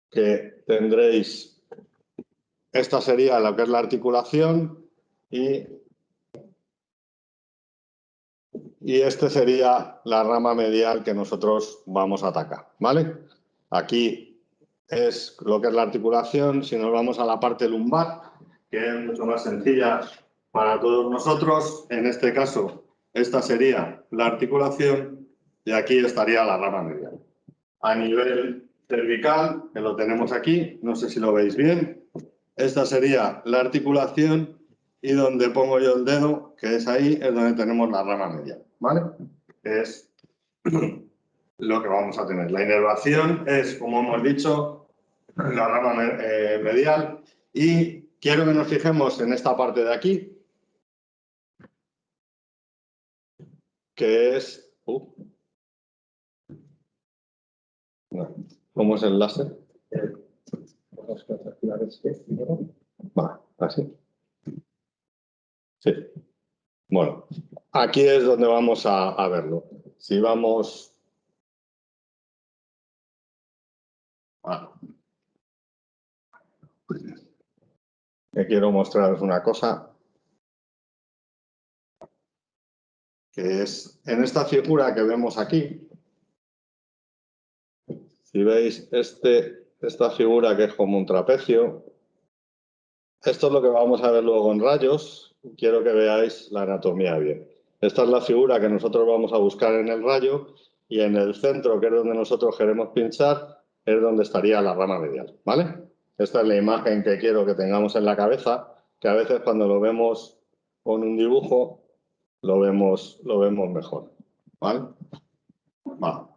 que tendréis, esta sería lo que es la articulación y este sería la rama medial que nosotros vamos a atacar, ¿vale? Aquí es lo que es la articulación. Si nos vamos a la parte lumbar, que es mucho más sencilla para todos nosotros, en este caso, esta sería la articulación y aquí estaría la rama medial. A nivel cervical, que lo tenemos aquí, no sé si lo veis bien, esta sería la articulación y donde pongo yo el dedo, que es ahí, es donde tenemos la rama medial, ¿vale? Es lo que vamos a tener. La inervación es, como hemos dicho, la rama medial y quiero que nos fijemos en esta parte de aquí, que es... ¿Cómo es el láser? Va, así. Sí. Bueno, aquí es donde vamos a verlo. Si vamos... que quiero mostraros una cosa, que es en esta figura que vemos aquí. Si veis esta figura que es como un trapecio, esto es lo que vamos a ver luego en rayos. Quiero que veáis la anatomía bien. Esta es la figura que nosotros vamos a buscar en el rayo y en el centro, que es donde nosotros queremos pinchar, es donde estaría la rama medial, ¿vale? Esta es la imagen que quiero que tengamos en la cabeza, que a veces cuando lo vemos con un dibujo lo vemos mejor, ¿vale? Va.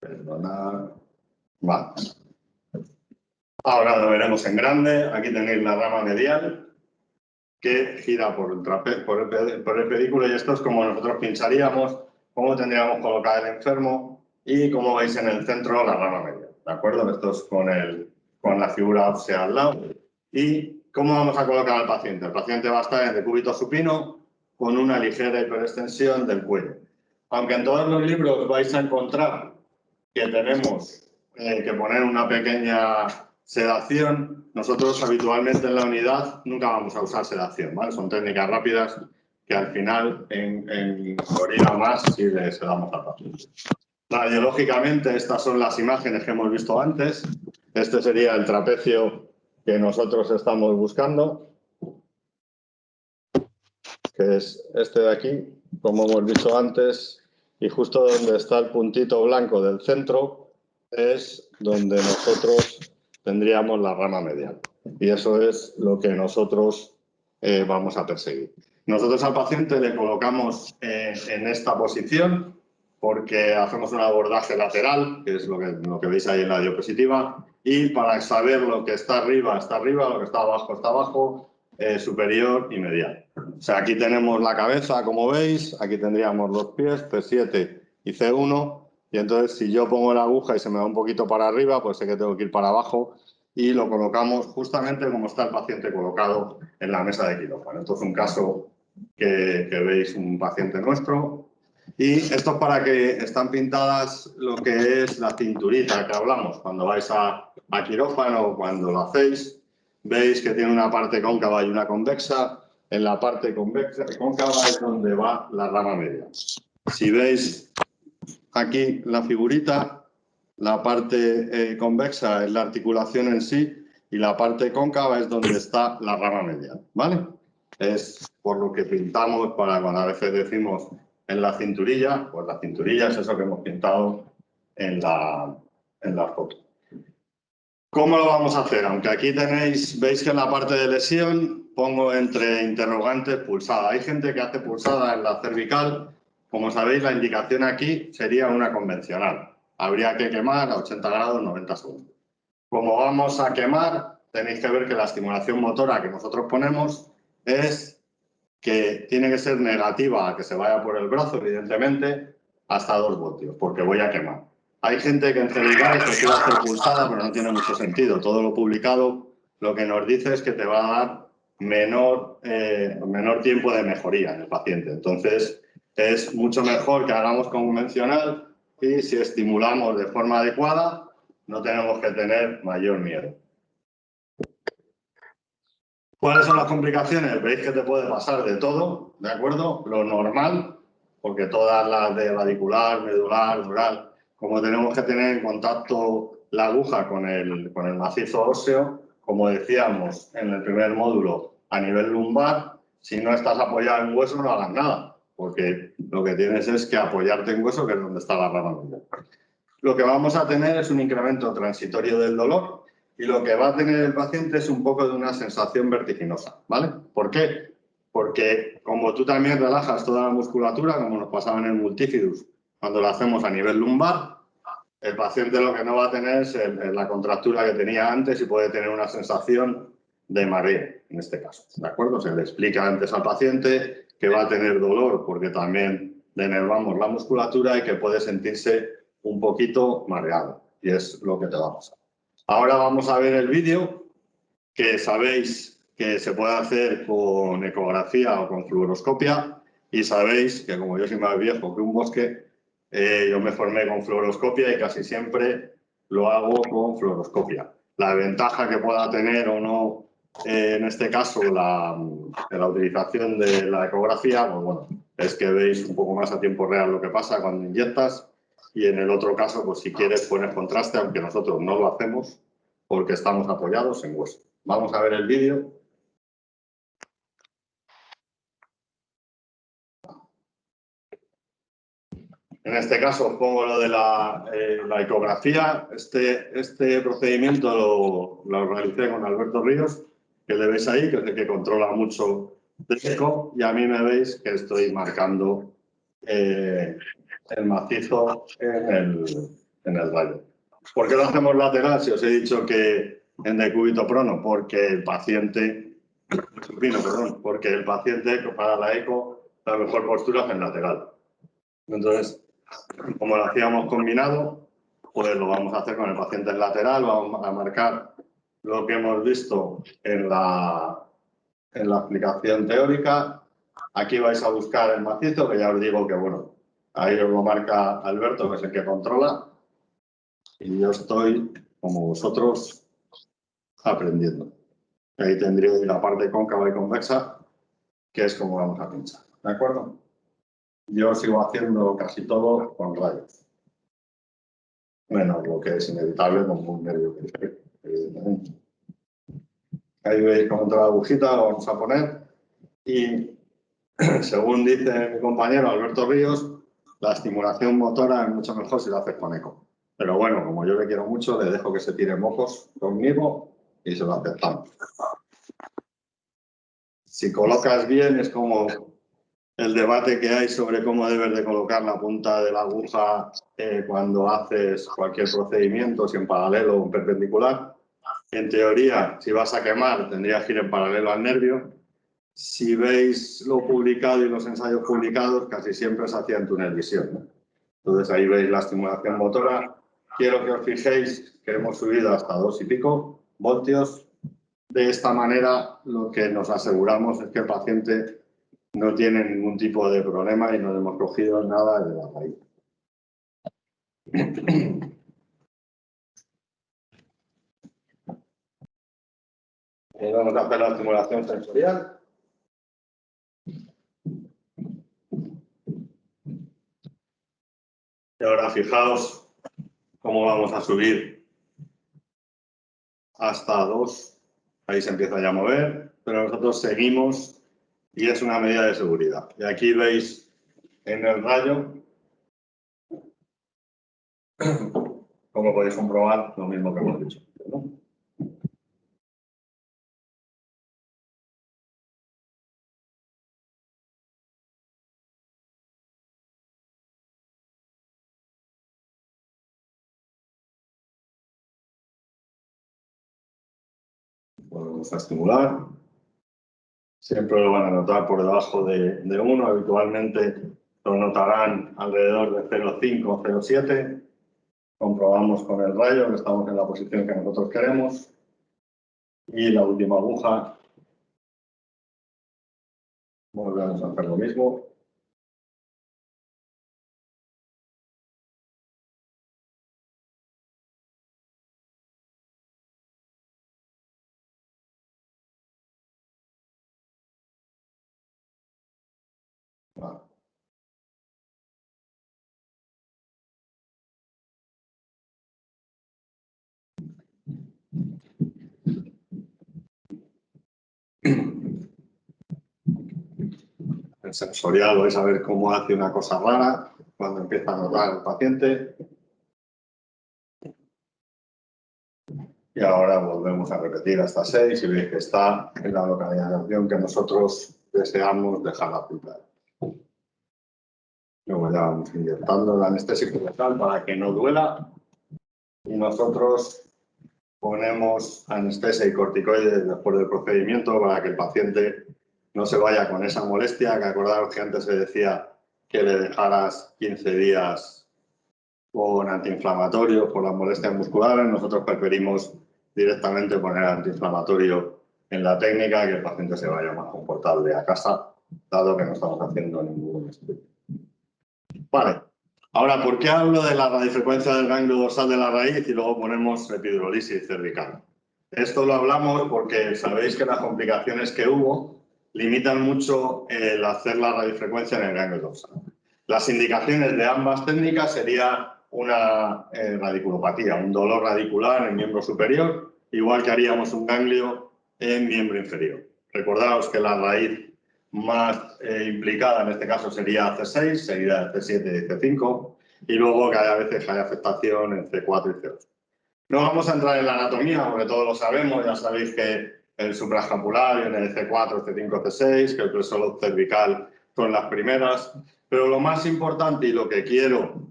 Perdonad. Va. Ahora lo veremos en grande. Aquí tenéis la rama medial que gira por el pedículo y esto es como nosotros pincharíamos, cómo tendríamos colocado el enfermo y como veis en el centro la rama medial, ¿de acuerdo? Esto es con la figura ósea al lado. ¿Y cómo vamos a colocar al paciente? El paciente va a estar en decúbito supino con una ligera hiperextensión del cuello. Aunque en todos los libros vais a encontrar que tenemos que poner una pequeña sedación, nosotros habitualmente en la unidad nunca vamos a usar sedación, ¿vale? Son técnicas rápidas que al final en orina más si le sedamos al paciente. Radiológicamente estas son las imágenes que hemos visto antes. Este sería el trapecio que nosotros estamos buscando, que es este de aquí, como hemos visto antes, y justo donde está el puntito blanco del centro es donde nosotros tendríamos la rama medial. Y eso es lo que nosotros vamos a perseguir. Nosotros al paciente le colocamos en esta posición porque hacemos un abordaje lateral, que es lo que veis ahí en la diapositiva, y para saber lo que está arriba, lo que está abajo, superior y medial. O sea, aquí tenemos la cabeza, como veis, aquí tendríamos los pies, C7 y C1, y entonces si yo pongo la aguja y se me va un poquito para arriba, pues sé que tengo que ir para abajo y lo colocamos justamente como está el paciente colocado en la mesa de quirófano. Esto es un caso que veis un paciente nuestro. Y esto es para que están pintadas lo que es la cinturita que hablamos. Cuando vais a quirófano o cuando lo hacéis, veis que tiene una parte cóncava y una convexa. En la parte cóncava es donde va la rama media. Si veis aquí la figurita, la parte convexa es la articulación en sí y la parte cóncava es donde está la rama medial, ¿vale? Es por lo que pintamos para cuando a veces decimos en la cinturilla, pues la cinturilla es eso que hemos pintado en la foto. ¿Cómo lo vamos a hacer? Aunque aquí veis que en la parte de lesión pongo entre interrogantes pulsada. Hay gente que hace pulsada en la cervical. Como sabéis, la indicación aquí sería una convencional. Habría que quemar a 80 grados 90 segundos. Como vamos a quemar, tenéis que ver que la estimulación motora que nosotros ponemos es que tiene que ser negativa a que se vaya por el brazo, evidentemente, hasta 2 voltios, porque voy a quemar. Hay gente que en cervicales prefiere hacer pulsada, pero no tiene mucho sentido. Todo lo publicado lo que nos dice es que te va a dar menor tiempo de mejoría en el paciente. Entonces, es mucho mejor que hagamos convencional y si estimulamos de forma adecuada, no tenemos que tener mayor miedo. ¿Cuáles son las complicaciones? Veis que te puede pasar de todo, ¿de acuerdo? Lo normal, porque todas las de radicular, medular, dural, como tenemos que tener en contacto la aguja con el macizo óseo, como decíamos en el primer módulo, a nivel lumbar, si no estás apoyado en hueso no hagas nada, porque lo que tienes es que apoyarte en hueso, que es donde está la rama medial. Lo que vamos a tener es un incremento transitorio del dolor y lo que va a tener el paciente es un poco de una sensación vertiginosa, ¿vale? ¿Por qué? Porque como tú también relajas toda la musculatura, como nos pasaba en el multifidus, cuando lo hacemos a nivel lumbar, el paciente lo que no va a tener es la contractura que tenía antes y puede tener una sensación de mareo, en este caso, ¿de acuerdo? Se le explica antes al paciente que va a tener dolor porque también denervamos la musculatura y que puede sentirse un poquito mareado, y es lo que te va a pasar. Ahora vamos a ver el vídeo, que sabéis que se puede hacer con ecografía o con fluoroscopia, y sabéis que como yo soy más viejo que un bosque, yo me formé con fluoroscopia y casi siempre lo hago con fluoroscopia. La ventaja que pueda tener o no, en este caso, la utilización de la ecografía, pues bueno, es que veis un poco más a tiempo real lo que pasa cuando inyectas, y en el otro caso, pues si quieres pones contraste, aunque nosotros no lo hacemos porque estamos apoyados en hueso. Vamos a ver el vídeo. En este caso os pongo lo de la ecografía. Este procedimiento lo realicé con Alberto Ríos, que le veis ahí, que es el que controla mucho de eco, y a mí me veis que estoy marcando el macizo en el rayo. ¿Por qué lo hacemos lateral? Si os he dicho que en decúbito prono, porque el paciente, porque el paciente para la eco, la mejor postura es en lateral. Entonces, como lo hacíamos combinado, pues lo vamos a hacer con el paciente en lateral, vamos a marcar lo que hemos visto en la explicación teórica. Aquí vais a buscar el macizo, que ya os digo que, bueno, ahí os lo marca Alberto, que es el que controla, y yo estoy, como vosotros, aprendiendo. Ahí tendríais la parte cóncava y convexa, que es como vamos a pinchar, ¿de acuerdo? Yo sigo haciendo casi todo con rayos. Menos lo que es inevitable como un nervio periférico, evidentemente. Ahí veis cómo entra la agujita, lo vamos a poner. Y según dice mi compañero Alberto Ríos, la estimulación motora es mucho mejor si lo haces con eco. Pero bueno, como yo le quiero mucho, le dejo que se tire mocos conmigo y se lo aceptamos. Si colocas bien, es como el debate que hay sobre cómo debes de colocar la punta de la aguja cuando haces cualquier procedimiento, si en paralelo o en perpendicular. En teoría, si vas a quemar, tendrías que ir en paralelo al nervio. Si veis lo publicado y los ensayos publicados, casi siempre se hacía en túnel visión, ¿no? Entonces ahí veis la estimulación motora. Quiero que os fijéis que hemos subido hasta 2 y pico voltios. De esta manera, lo que nos aseguramos es que el paciente no tiene ningún tipo de problema y no hemos cogido nada de la raíz. Vamos a hacer la estimulación sensorial. Y ahora fijaos cómo vamos a subir hasta 2. Ahí se empieza ya a mover, pero nosotros seguimos y es una medida de seguridad. Y aquí veis en el rayo, como podéis comprobar, lo mismo que hemos dicho, ¿no? Volvemos a estimular. Siempre lo van a notar por debajo de 1. Habitualmente lo notarán alrededor de 0,5 o 0,7. Comprobamos con el rayo que estamos en la posición que nosotros queremos. Y la última aguja, volvemos a hacer lo mismo. Vale. El sensorial vais a ver cómo hace una cosa rara cuando empieza a notar el paciente. Y ahora volvemos a repetir hasta 6 y veis que está en la localización que nosotros deseamos dejar apuntar. Luego ya vamos inyectando el anestésico local para que no duela. Y nosotros ponemos anestesia y corticoides después del procedimiento para que el paciente no se vaya con esa molestia, que acordaros que antes se decía que le dejaras 15 días con antiinflamatorios por las molestias musculares. Nosotros preferimos directamente poner antiinflamatorio en la técnica, que el paciente se vaya más confortable a casa, dado que no estamos haciendo ningún estudio. Vale. Ahora, ¿por qué hablo de la radiofrecuencia del ganglio dorsal de la raíz y luego ponemos epidurolisis cervical? Esto lo hablamos porque sabéis que las complicaciones que hubo limitan mucho el hacer la radiofrecuencia en el ganglio dorsal. Las indicaciones de ambas técnicas sería una radiculopatía, un dolor radicular en el miembro superior, igual que haríamos un ganglio en miembro inferior. Recordaos que la raíz más implicada en este caso sería C6, seguida de C7 y C5, y luego que a veces hay afectación en C4 y C8. No vamos a entrar en la anatomía, porque todos lo sabemos, ya sabéis que el supraescapulario en el C4, C5, C6, que el plexo cervical son las primeras, pero lo más importante y lo que quiero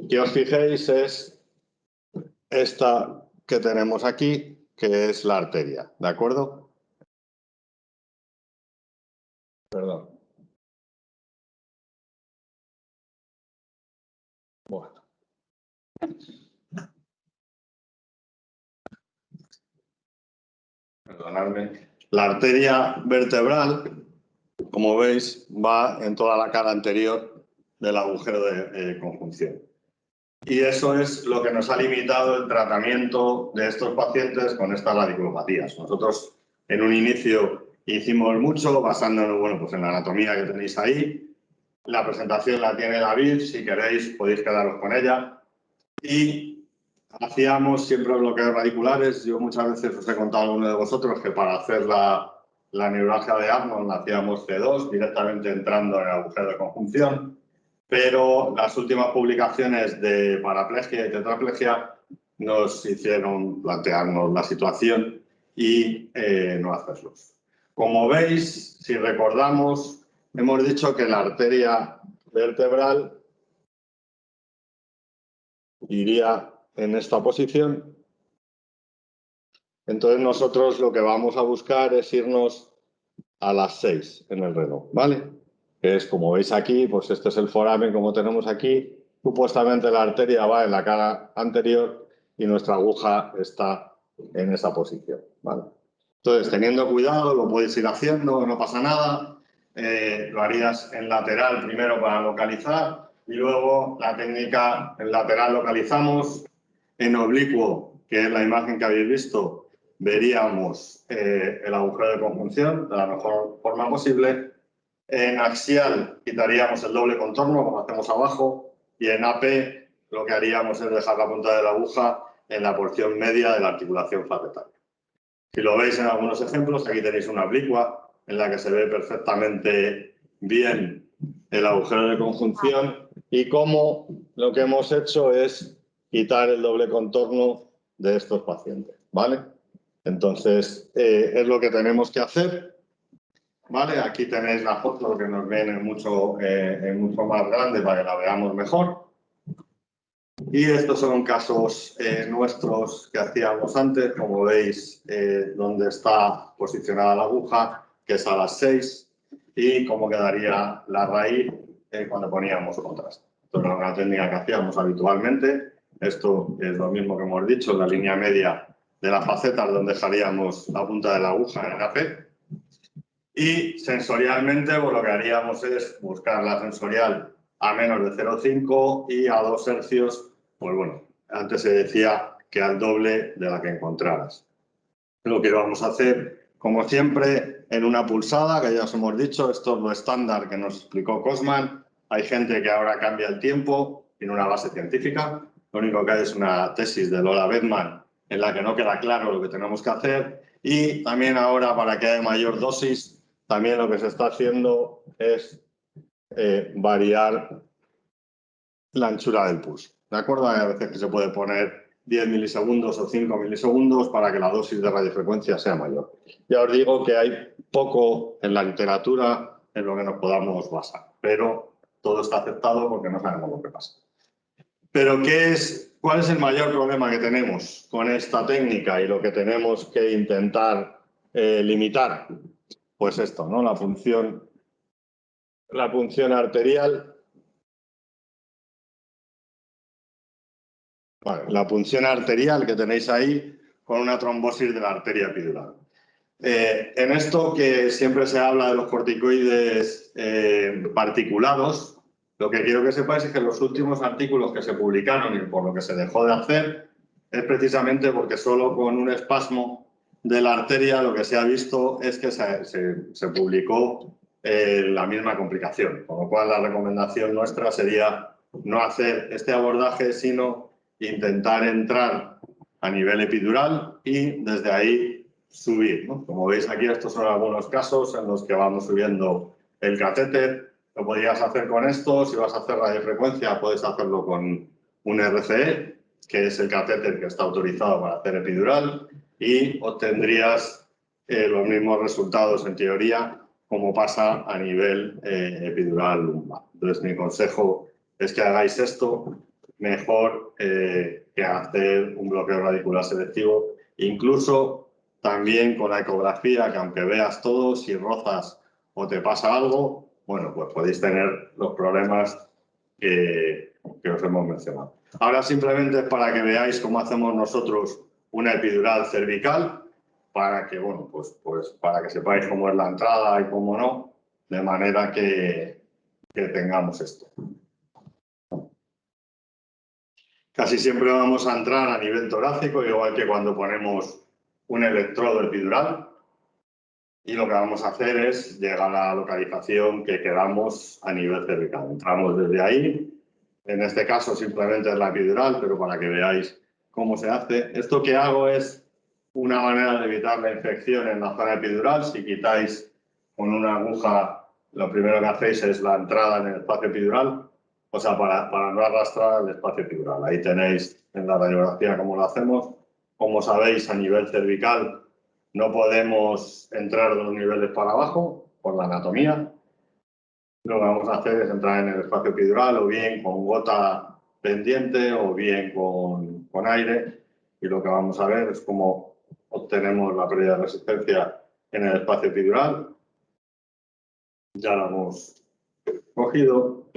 que os fijéis es esta que tenemos aquí, que es la arteria, ¿de acuerdo? Perdón. Bueno. Perdonadme. La arteria vertebral, como veis, va en toda la cara anterior del agujero de conjunción. Y eso es lo que nos ha limitado el tratamiento de estos pacientes con estas radiculopatías. Nosotros en un inicio hicimos mucho basándonos pues en la anatomía que tenéis ahí. La presentación la tiene David, si queréis podéis quedaros con ella. Y hacíamos siempre bloqueos radiculares. Yo muchas veces os he contado a alguno de vosotros que para hacer la neuralgia de Arnold hacíamos C2 directamente entrando en el agujero de conjunción. Pero las últimas publicaciones de paraplegia y tetraplegia nos hicieron plantearnos la situación y no hacerlos. Como veis, si recordamos, hemos dicho que la arteria vertebral iría en esta posición. Entonces nosotros lo que vamos a buscar es irnos a las 6 en el reloj, ¿vale? Que es como veis aquí, pues este es el foramen como tenemos aquí. Supuestamente la arteria va en la cara anterior y nuestra aguja está en esa posición, ¿vale? Entonces, teniendo cuidado, lo podéis ir haciendo, no pasa nada. Lo harías en lateral primero para localizar y luego la técnica en lateral localizamos. En oblicuo, que es la imagen que habéis visto, veríamos el agujero de conjunción de la mejor forma posible. En axial quitaríamos el doble contorno, como hacemos abajo, y en AP lo que haríamos es dejar la punta de la aguja en la porción media de la articulación flapetaria. Si lo veis en algunos ejemplos, aquí tenéis una oblicua en la que se ve perfectamente bien el agujero de conjunción y cómo lo que hemos hecho es quitar el doble contorno de estos pacientes, ¿vale? Entonces, es lo que tenemos que hacer, ¿vale? Aquí tenéis la foto que nos viene mucho más grande para que la veamos mejor. Y estos son casos nuestros que hacíamos antes, como veis, donde está posicionada la aguja, que es a las 6, y cómo quedaría la raíz cuando poníamos contraste. Esto era una técnica que hacíamos habitualmente. Esto es lo mismo que hemos dicho, la línea media de las facetas donde dejaríamos la punta de la aguja en el AP. Y sensorialmente, pues lo que haríamos es buscar la sensorial a menos de 0,5 y a 2 hercios. Pues bueno, antes se decía que al doble de la que encontraras. Lo que vamos a hacer, como siempre, en una pulsada, que ya os hemos dicho, esto es lo estándar que nos explicó Cosman. Hay gente que ahora cambia el tiempo, tiene una base científica. Lo único que hay es una tesis de Lola Bedman en la que no queda claro lo que tenemos que hacer. Y también ahora, para que haya mayor dosis, también lo que se está haciendo es variar la anchura del pulso. ¿De acuerdo? Hay a veces que se puede poner 10 milisegundos o 5 milisegundos para que la dosis de radiofrecuencia sea mayor. Ya os digo que hay poco en la literatura en lo que nos podamos basar, pero todo está aceptado porque no sabemos lo que pasa. Pero ¿cuál es el mayor problema que tenemos con esta técnica y lo que tenemos que intentar limitar? Pues esto, ¿no? La punción arterial. Vale, la punción arterial que tenéis ahí con una trombosis de la arteria epidural. En esto que siempre se habla de los corticoides particulados, lo que quiero que sepáis es que los últimos artículos que se publicaron y por lo que se dejó de hacer es precisamente porque solo con un espasmo de la arteria lo que se ha visto es que se publicó la misma complicación, con lo cual la recomendación nuestra sería no hacer este abordaje, sino intentar entrar a nivel epidural y desde ahí subir, ¿no? Como veis aquí, estos son algunos casos en los que vamos subiendo el catéter. Lo podrías hacer con esto. Si vas a hacer radiofrecuencia, puedes hacerlo con un RCE, que es el catéter que está autorizado para hacer epidural, y obtendrías los mismos resultados en teoría como pasa a nivel epidural lumbar. Entonces, mi consejo es que hagáis esto mejor que hacer un bloqueo radicular selectivo. Incluso también con la ecografía, que aunque veas todo, si rozas o te pasa algo, bueno, pues podéis tener los problemas que os hemos mencionado. Ahora simplemente es para que veáis cómo hacemos nosotros una epidural cervical, para que, bueno, pues para que sepáis cómo es la entrada y cómo no, de manera que tengamos esto. Casi siempre vamos a entrar a nivel torácico, igual que cuando ponemos un electrodo epidural. Y lo que vamos a hacer es llegar a la localización que queramos a nivel cervical. Entramos desde ahí. En este caso simplemente es la epidural, pero para que veáis cómo se hace. Esto que hago es una manera de evitar la infección en la zona epidural. Si quitáis con una aguja, lo primero que hacéis es la entrada en el espacio epidural. O sea, para no arrastrar el espacio epidural. Ahí tenéis en la radiografía cómo lo hacemos. Como sabéis, a nivel cervical no podemos entrar 2 niveles para abajo por la anatomía. Lo que vamos a hacer es entrar en el espacio epidural o bien con gota pendiente o bien con aire. Y lo que vamos a ver es cómo obtenemos la pérdida de resistencia en el espacio epidural. Ya lo hemos cogido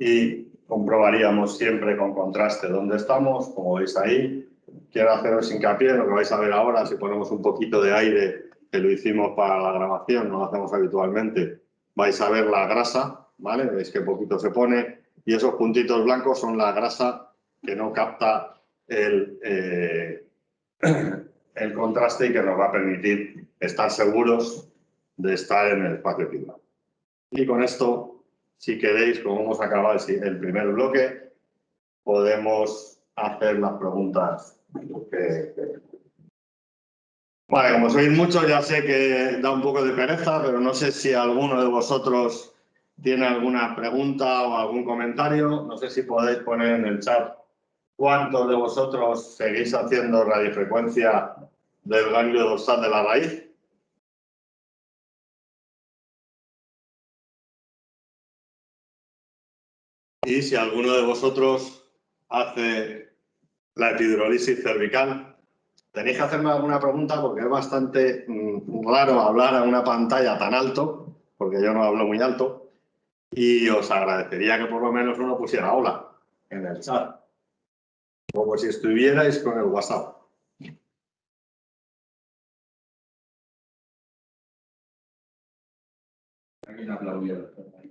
y comprobaríamos siempre con contraste dónde estamos, como veis ahí. Quiero haceros hincapié en lo que vais a ver ahora. Si ponemos un poquito de aire, que lo hicimos para la grabación, no lo hacemos habitualmente, vais a ver la grasa, ¿vale? Veis que poquito se pone y esos puntitos blancos son la grasa que no capta el contraste y que nos va a permitir estar seguros de estar en el espacio epidural. Y con esto, si queréis, como hemos acabado el primer bloque, podemos hacer las preguntas. Vale, como sois muchos, ya sé que da un poco de pereza, pero no sé si alguno de vosotros tiene alguna pregunta o algún comentario. No sé si podéis poner en el chat cuántos de vosotros seguís haciendo radiofrecuencia del ganglio dorsal de la raíz. Y si alguno de vosotros hace la epidurolisis cervical. Tenéis que hacerme alguna pregunta porque es bastante raro hablar a una pantalla tan alto, porque yo no hablo muy alto, y os agradecería que por lo menos uno pusiera hola en el chat, como si estuvierais con el WhatsApp.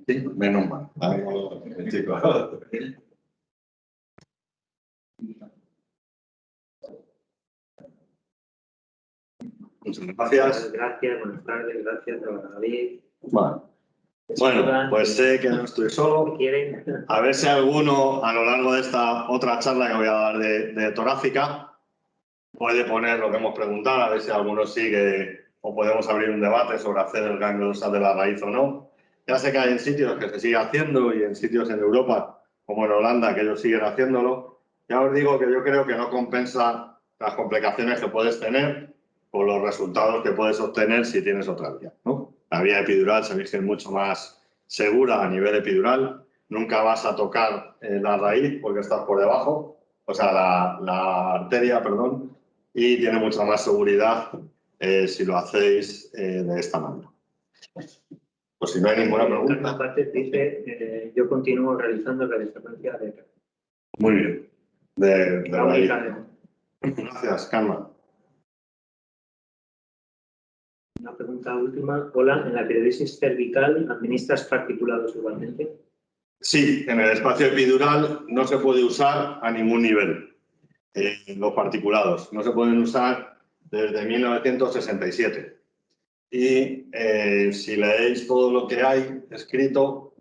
Sí, menos mal. Muchas gracias. Gracias, buenas tardes, gracias, David. Bueno, pues sé que no estoy solo. A ver si alguno, a lo largo de esta otra charla que voy a dar de torácica, puede poner lo que hemos preguntado, a ver si alguno sigue o podemos abrir un debate sobre hacer el ganglio dorsal de la raíz o no. Ya sé que hay en sitios que se sigue haciendo y en sitios en Europa, como en Holanda, que ellos siguen haciéndolo. Ya os digo que yo creo que no compensa las complicaciones que puedes tener por los resultados que puedes obtener si tienes otra vía, ¿no? La vía epidural sabéis que es mucho más segura a nivel epidural. Nunca vas a tocar la raíz porque estás por debajo, o sea, la arteria, perdón, y tiene mucha más seguridad si lo hacéis de esta manera. Pues si no hay ninguna pregunta. Aparte dice, yo continúo realizando la distancia de... Muy bien. De raíz. Gracias, Carmen. Una pregunta última. Hola, ¿en la epidurisis cervical administras particulados igualmente? Sí, en el espacio epidural no se puede usar a ningún nivel. Los particulados no se pueden usar desde 1967. Y si leéis todo lo que hay escrito,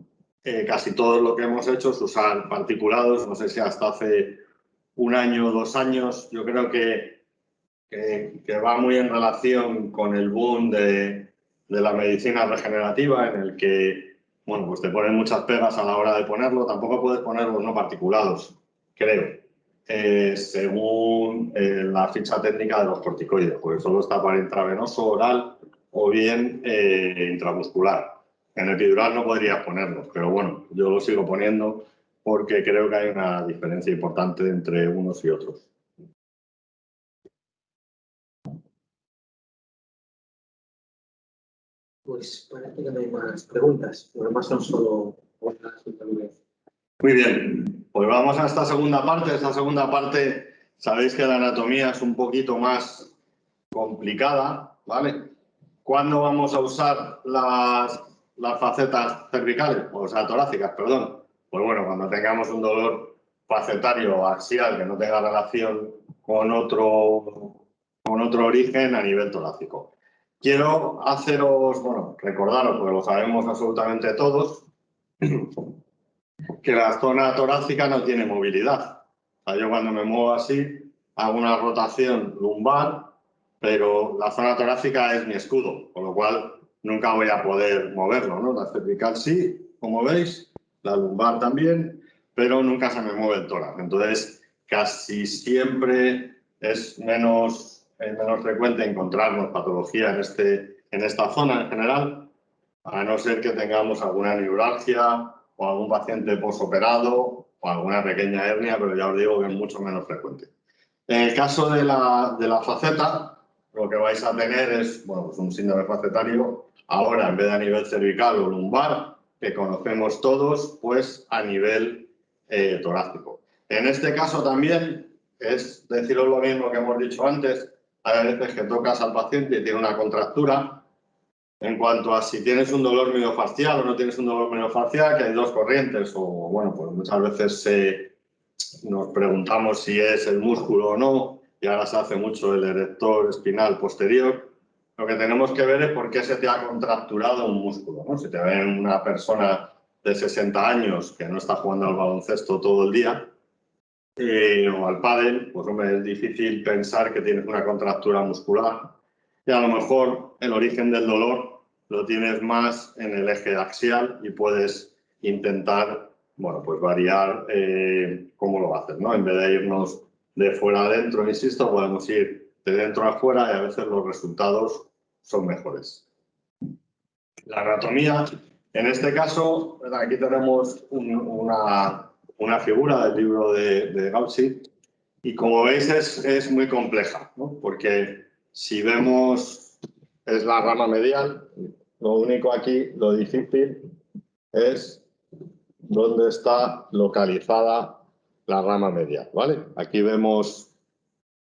casi todo lo que hemos hecho es usar particulados. No sé si hasta hace 1 año o 2 años. Yo creo que va muy en relación con el boom de la medicina regenerativa, en el que, bueno, pues te ponen muchas pegas a la hora de ponerlo. Tampoco puedes ponerlos no particulados, creo, según la ficha técnica de los corticoides, porque solo está para intravenoso, oral o bien intramuscular. En epidural no podrías ponerlos, pero bueno, yo lo sigo poniendo porque creo que hay una diferencia importante entre unos y otros. Pues parece que no hay más preguntas, lo demás son solo preguntas y preguntas. Muy bien, pues vamos a esta segunda parte. Esta segunda parte, sabéis que la anatomía es un poquito más complicada, ¿vale? ¿Cuándo vamos a usar las facetas cervicales? O sea, torácicas, perdón. Pues bueno, cuando tengamos un dolor facetario o axial que no tenga relación con otro origen a nivel torácico. Quiero haceros, bueno, recordaros, porque lo sabemos absolutamente todos, que la zona torácica no tiene movilidad. O sea, yo cuando me muevo así hago una rotación lumbar, pero la zona torácica es mi escudo, con lo cual nunca voy a poder moverlo, ¿no? La cervical sí, como veis, la lumbar también, pero nunca se me mueve el tórax. Entonces, casi siempre es menos frecuente encontrarnos patología en esta zona en general, a no ser que tengamos alguna neuralgia o algún paciente posoperado o alguna pequeña hernia, pero ya os digo que es mucho menos frecuente. En el caso de la faceta, lo que vais a tener es, bueno, pues un síndrome facetario, ahora en vez de a nivel cervical o lumbar, que conocemos todos, pues a nivel torácico. En este caso también es deciros lo mismo que hemos dicho antes. Hay veces que tocas al paciente y tiene una contractura. En cuanto a si tienes un dolor miofascial o no tienes un dolor miofascial, que hay dos corrientes, o bueno, pues muchas veces nos preguntamos si es el músculo o no, y ahora se hace mucho el erector espinal posterior. Lo que tenemos que ver es por qué se te ha contracturado un músculo, ¿no? Si te ven una persona de 60 años que no está jugando al baloncesto todo el día o al pádel, pues hombre, es difícil pensar que tienes una contractura muscular. Y a lo mejor el origen del dolor lo tienes más en el eje axial y puedes intentar, bueno, pues variar cómo lo haces, ¿no? En vez de irnos de fuera a adentro, insisto, podemos ir de dentro a afuera y a veces los resultados son mejores. La anatomía, en este caso, aquí tenemos una figura del libro de Gauzy y como veis es muy compleja, ¿no? Porque si vemos, es la rama medial, lo único aquí, lo difícil es dónde está localizada la rama medial, ¿vale? Aquí vemos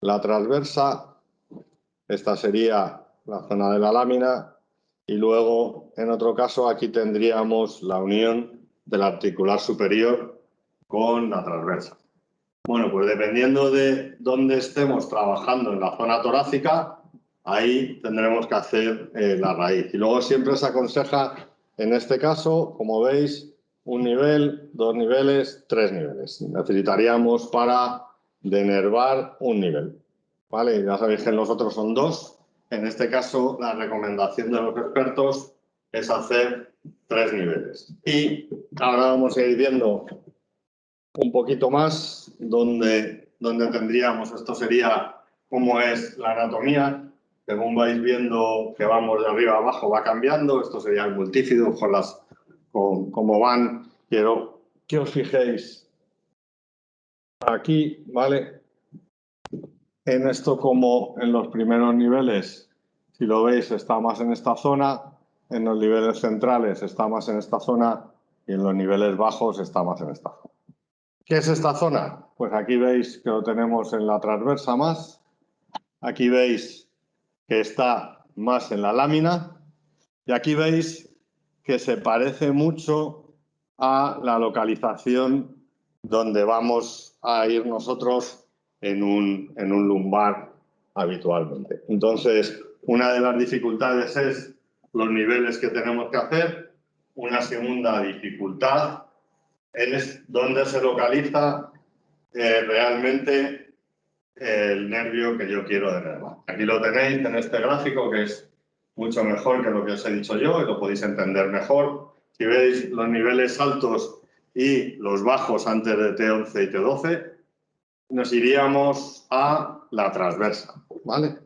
la transversa, esta sería la zona de la lámina y luego, en otro caso, aquí tendríamos la unión del articular superior con la transversa. Bueno, pues dependiendo de dónde estemos trabajando en la zona torácica, ahí tendremos que hacer la raíz. Y luego siempre se aconseja, en este caso, como veis, un nivel, 2 niveles, 3 niveles. Necesitaríamos para denervar un nivel. ¿Vale? Ya sabéis que los otros son 2. En este caso, la recomendación de los expertos es hacer 3 niveles. Y ahora vamos a ir viendo un poquito más donde tendríamos, esto sería cómo es la anatomía. Según vais viendo que vamos de arriba a abajo, va cambiando. Esto sería el multífido con cómo van. Quiero que os fijéis aquí, ¿vale? En esto, como en los primeros niveles, si lo veis, está más en esta zona. En los niveles centrales está más en esta zona. Y en los niveles bajos está más en esta zona. ¿Qué es esta zona? Pues aquí veis que lo tenemos en la transversa más. Aquí veis que está más en la lámina. Y aquí veis que se parece mucho a la localización donde vamos a ir nosotros en un lumbar habitualmente. Entonces, una de las dificultades es los niveles que tenemos que hacer. Una segunda dificultad es dónde se localiza realmente el nervio que yo quiero denervar. Aquí lo tenéis en este gráfico, que es mucho mejor que lo que os he dicho yo y lo podéis entender mejor. Si veis los niveles altos y los bajos antes de T11 y T12, nos iríamos a la transversa, ¿vale?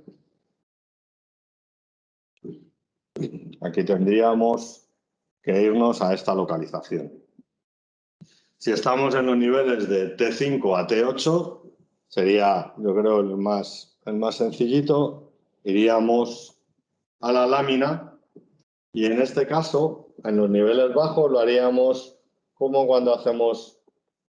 Aquí tendríamos que irnos a esta localización. Si estamos en los niveles de T5 a T8, sería, yo creo, el más sencillito, iríamos a la lámina y en este caso, en los niveles bajos, lo haríamos como cuando hacemos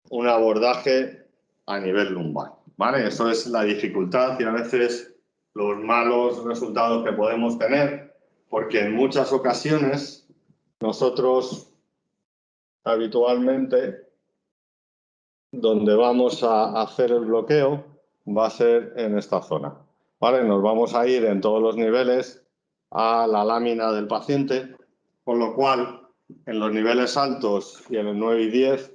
un abordaje a nivel lumbar, ¿vale? Eso es la dificultad y a veces los malos resultados que podemos tener, porque en muchas ocasiones nosotros habitualmente donde vamos a hacer el bloqueo va a ser en esta zona, ¿vale? Nos vamos a ir en todos los niveles a la lámina del paciente, con lo cual en los niveles altos y en el 9 y 10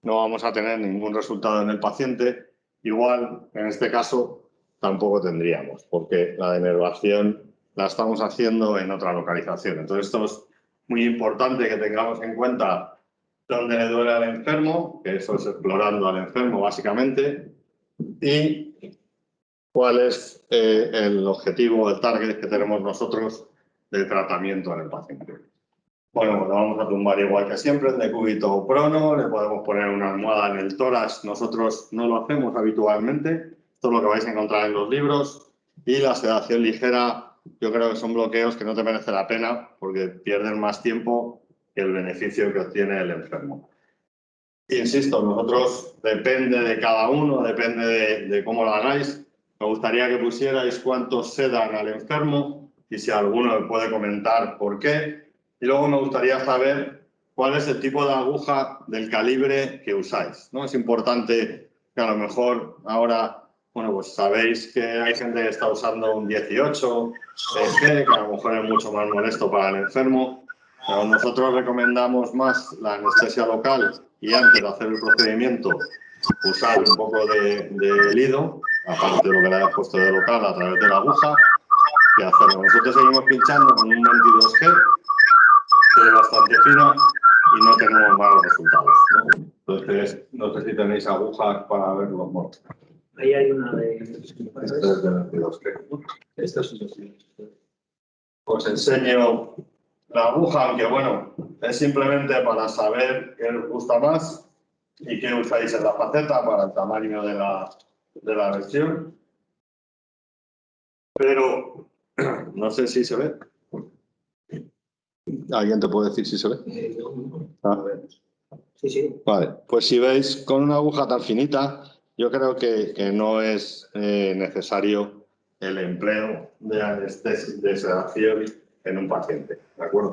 no vamos a tener ningún resultado en el paciente. Igual, en este caso, tampoco tendríamos, porque la denervación la estamos haciendo en otra localización. Entonces, esto es muy importante que tengamos en cuenta dónde le duele al enfermo, que eso es explorando al enfermo básicamente, y cuál es el objetivo, el target que tenemos nosotros de tratamiento en el paciente. Bueno, pues lo vamos a tumbar igual que siempre, en decúbito prono, le podemos poner una almohada en el tórax, nosotros no lo hacemos habitualmente, esto es lo que vais a encontrar en los libros, y la sedación ligera, yo creo que son bloqueos que no te merece la pena porque pierden más tiempo que el beneficio que obtiene el enfermo. Insisto, nosotros depende de cada uno, depende de cómo lo hagáis. Me gustaría que pusierais cuántos sedan al enfermo y si alguno me puede comentar por qué. Y luego me gustaría saber cuál es el tipo de aguja del calibre que usáis, ¿no? Es importante que a lo mejor ahora, bueno, pues sabéis que hay gente que está usando un 18 G, que a lo mejor es mucho más molesto para el enfermo. Pero nosotros recomendamos más la anestesia local y antes de hacer el procedimiento usar un poco de lido, aparte de lo que le hayas puesto de local a través de la aguja, que hacerlo. Nosotros seguimos pinchando con un 22G, que es bastante fina y no tenemos malos resultados, ¿no? Entonces, no sé si tenéis agujas para verlo. Bueno, Ahí hay una de... este es de 22G. Esta es una. Os enseño la aguja, aunque bueno, es simplemente para saber qué os gusta más y qué usáis en la faceta para el tamaño de la lesión. Pero no sé si se ve. ¿Alguien te puede decir si se ve? A ver. Sí, sí. Vale, pues si veis con una aguja tan finita, yo creo que no es necesario el empleo de anestesia, de sedación en un paciente, ¿de acuerdo?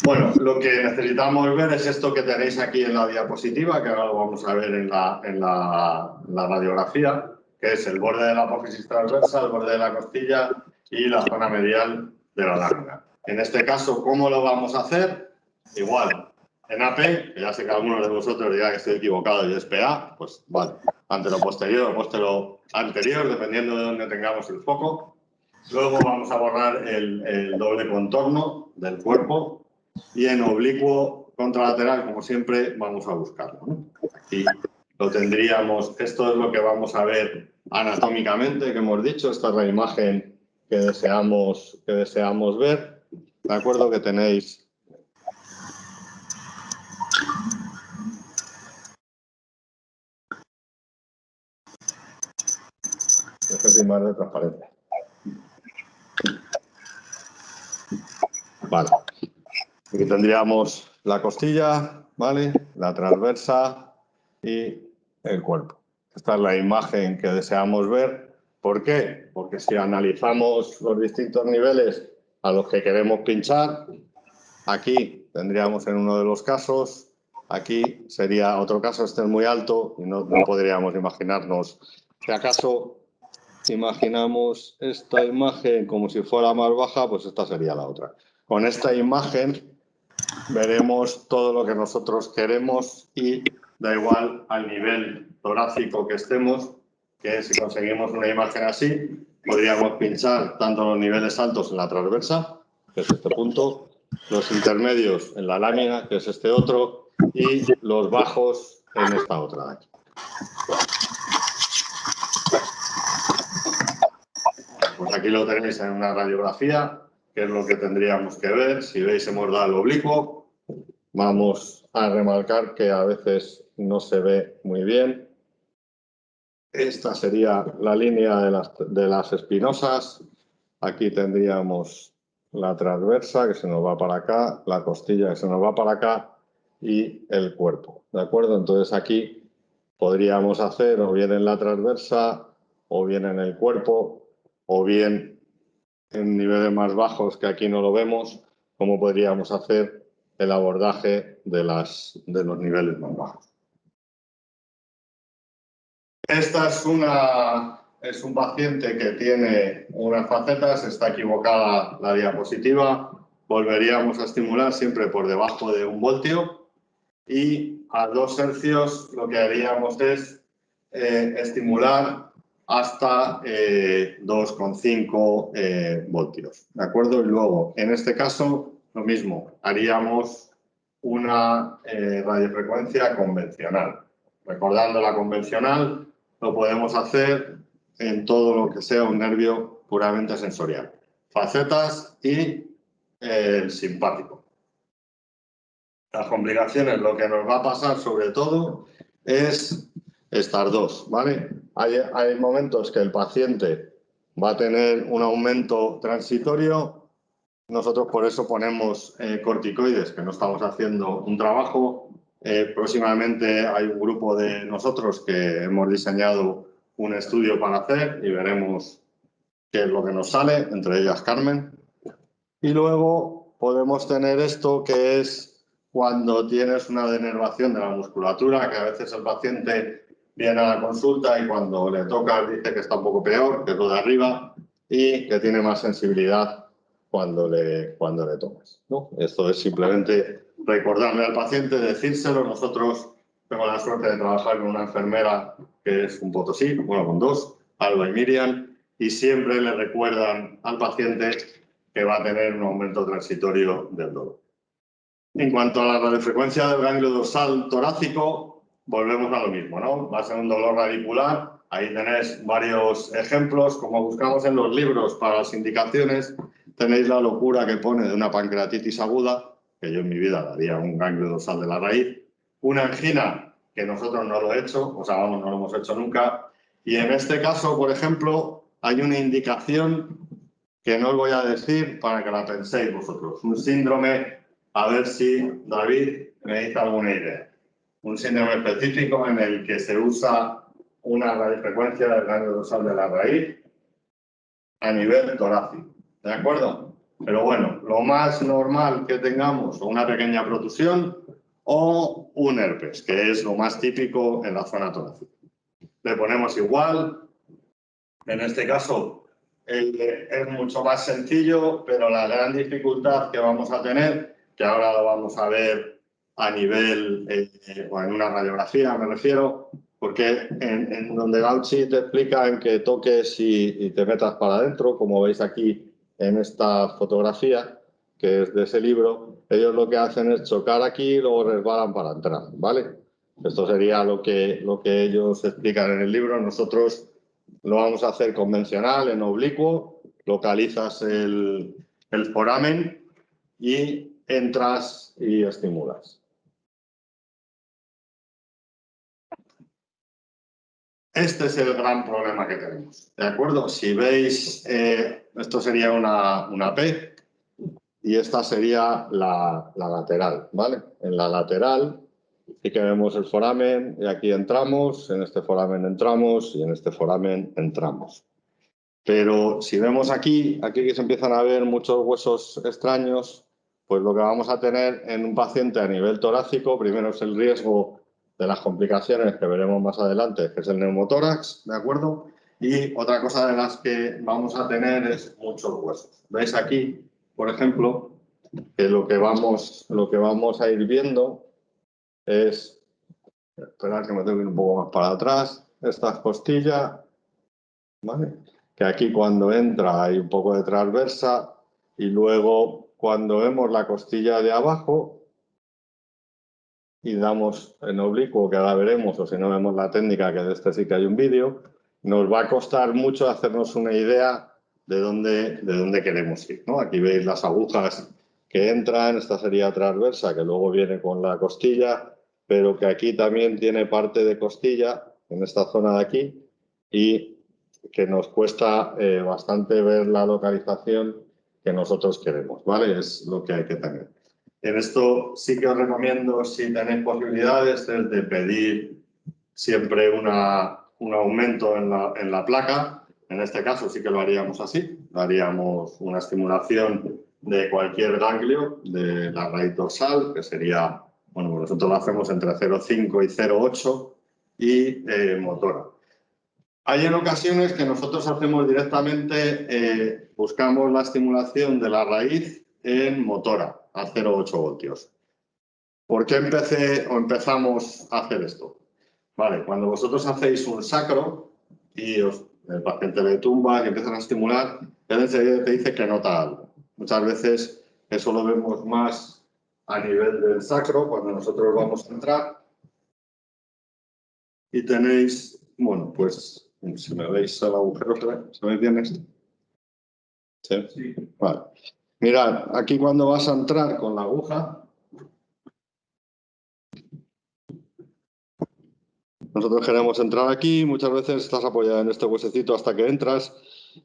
Bueno, lo que necesitamos ver es esto que tenéis aquí en la diapositiva, que ahora lo vamos a ver en la radiografía, que es el borde de la apófisis transversa, el borde de la costilla y la zona medial de la lámina. En este caso, ¿cómo lo vamos a hacer? Igual, en AP, que ya sé que algunos de vosotros dirán que estoy equivocado y es PA, pues vale, antero posterior o postero anterior, dependiendo de dónde tengamos el foco. Luego vamos a borrar el doble contorno del cuerpo y en oblicuo contralateral, como siempre, vamos a buscarlo, ¿no? Aquí lo tendríamos, esto es lo que vamos a ver anatómicamente, que hemos dicho, esta es la imagen que deseamos ver. De acuerdo que tenéis... Dejo más de transparencia. Vale. Aquí tendríamos la costilla, ¿vale? La transversa y el cuerpo. Esta es la imagen que deseamos ver. ¿Por qué? Porque si analizamos los distintos niveles a los que queremos pinchar, aquí tendríamos en uno de los casos, aquí sería otro caso, este es muy alto y no podríamos imaginarnos. Si acaso imaginamos esta imagen como si fuera más baja, pues esta sería la otra. Con esta imagen veremos todo lo que nosotros queremos y da igual al nivel torácico que estemos, que si conseguimos una imagen así, podríamos pinchar tanto los niveles altos en la transversa, que es este punto, los intermedios en la lámina, que es este otro, y los bajos en esta otra de aquí. Pues aquí lo tenéis en una radiografía, que es lo que tendríamos que ver. Si veis, hemos dado el oblicuo. Vamos a remarcar que a veces no se ve muy bien. Esta sería la línea de las espinosas. Aquí tendríamos la transversa, que se nos va para acá, la costilla, que se nos va para acá, y el cuerpo. ¿De acuerdo? Entonces aquí podríamos hacer o bien en la transversa, o bien en el cuerpo, o bien en niveles más bajos, que aquí no lo vemos, cómo podríamos hacer el abordaje de los niveles más bajos. Esta es un paciente que tiene unas facetas, está equivocada la diapositiva, volveríamos a estimular siempre por debajo de 1 voltio y a 2 hercios lo que haríamos es estimular hasta 2,5 voltios, ¿de acuerdo? Y luego, en este caso, lo mismo, haríamos una radiofrecuencia convencional. Recordando la convencional, lo podemos hacer en todo lo que sea un nervio puramente sensorial. Facetas y el simpático. Las complicaciones, lo que nos va a pasar sobre todo es estas dos, ¿vale? Hay momentos que el paciente va a tener un aumento transitorio. Nosotros por eso ponemos corticoides, que no estamos haciendo un trabajo. Próximamente hay un grupo de nosotros que hemos diseñado un estudio para hacer y veremos qué es lo que nos sale, entre ellas Carmen. Y luego podemos tener esto que es cuando tienes una denervación de la musculatura, que a veces el paciente viene a la consulta y cuando le toca dice que está un poco peor, que es lo de arriba, y que tiene más sensibilidad cuando le tomas, ¿no? Esto es simplemente recordarle al paciente, decírselo. Nosotros tenemos la suerte de trabajar con una enfermera que es un Potosí, bueno, con 2, Alba y Miriam, y siempre le recuerdan al paciente que va a tener un aumento transitorio del dolor. En cuanto a la radiofrecuencia del ganglio dorsal torácico, volvemos a lo mismo, ¿no? Va a ser un dolor radicular. Ahí tenéis varios ejemplos. Como buscamos en los libros para las indicaciones, tenéis la locura que pone de una pancreatitis aguda, que yo en mi vida daría un ganglio dorsal de la raíz. Una angina, que nosotros no lo he hecho, o sea, vamos, no lo hemos hecho nunca. Y en este caso, por ejemplo, hay una indicación que no os voy a decir para que la penséis vosotros. Un síndrome, a ver si David me dice alguna idea. Un síndrome específico en el que se usa una radiofrecuencia del ganglio dorsal de la raíz a nivel torácico. ¿De acuerdo? Pero bueno, lo más normal que tengamos, o una pequeña protusión o un herpes, que es lo más típico en la zona torácica. Le ponemos igual. En este caso, es mucho más sencillo, pero la gran dificultad que vamos a tener, que ahora lo vamos a ver a nivel, o en una radiografía me refiero, porque en donde Gauchi te explica en que toques y te metas para adentro, como veis aquí en esta fotografía, que es de ese libro, ellos lo que hacen es chocar aquí y luego resbalan para entrar, ¿vale? Esto sería lo que ellos explican en el libro. Nosotros lo vamos a hacer convencional, en oblicuo, localizas el foramen y entras y estimulas. Este es el gran problema que tenemos, ¿de acuerdo? Si veis, esto sería una P y esta sería la lateral, ¿vale? En la lateral sí que vemos el foramen y aquí entramos, en este foramen entramos y en este foramen entramos. Pero si vemos aquí que se empiezan a ver muchos huesos extraños, pues lo que vamos a tener en un paciente a nivel torácico, primero es el riesgo de las complicaciones que veremos más adelante, que es el neumotórax, ¿de acuerdo? Y otra cosa de las que vamos a tener es muchos huesos. ¿Veis aquí, por ejemplo, que lo que vamos a ir viendo es, esperad que me tengo que ir un poco más para atrás, esta costilla, ¿vale? Que aquí cuando entra hay un poco de transversa y luego cuando vemos la costilla de abajo y damos en oblicuo, que ahora veremos, o si no vemos la técnica, que de este sí que hay un vídeo, nos va a costar mucho hacernos una idea de dónde queremos ir, ¿no? Aquí veis las agujas que entran, esta sería transversa, que luego viene con la costilla, pero que aquí también tiene parte de costilla, en esta zona de aquí, y que nos cuesta bastante ver la localización que nosotros queremos, ¿vale? Es lo que hay que tener. En esto sí que os recomiendo, si tenéis posibilidades, es de pedir siempre un aumento en la placa. En este caso sí que lo haríamos así, haríamos una estimulación de cualquier ganglio de la raíz dorsal, que sería, bueno, nosotros lo hacemos entre 0,5 y 0,8 y motora. Hay en ocasiones que nosotros hacemos directamente, buscamos la estimulación de la raíz en motora, a 0,8 voltios. ¿Por qué empezamos a hacer esto? Vale, cuando vosotros hacéis un sacro y el paciente le tumba y empiezan a estimular, él enseguida te dice que nota algo. Muchas veces eso lo vemos más a nivel del sacro, cuando nosotros vamos a entrar. Y tenéis, bueno, pues si me veis el agujero, ¿se ve bien esto? ¿Sí? Sí. Vale. Mirad, aquí cuando vas a entrar con la aguja, nosotros queremos entrar aquí, muchas veces estás apoyado en este huesecito hasta que entras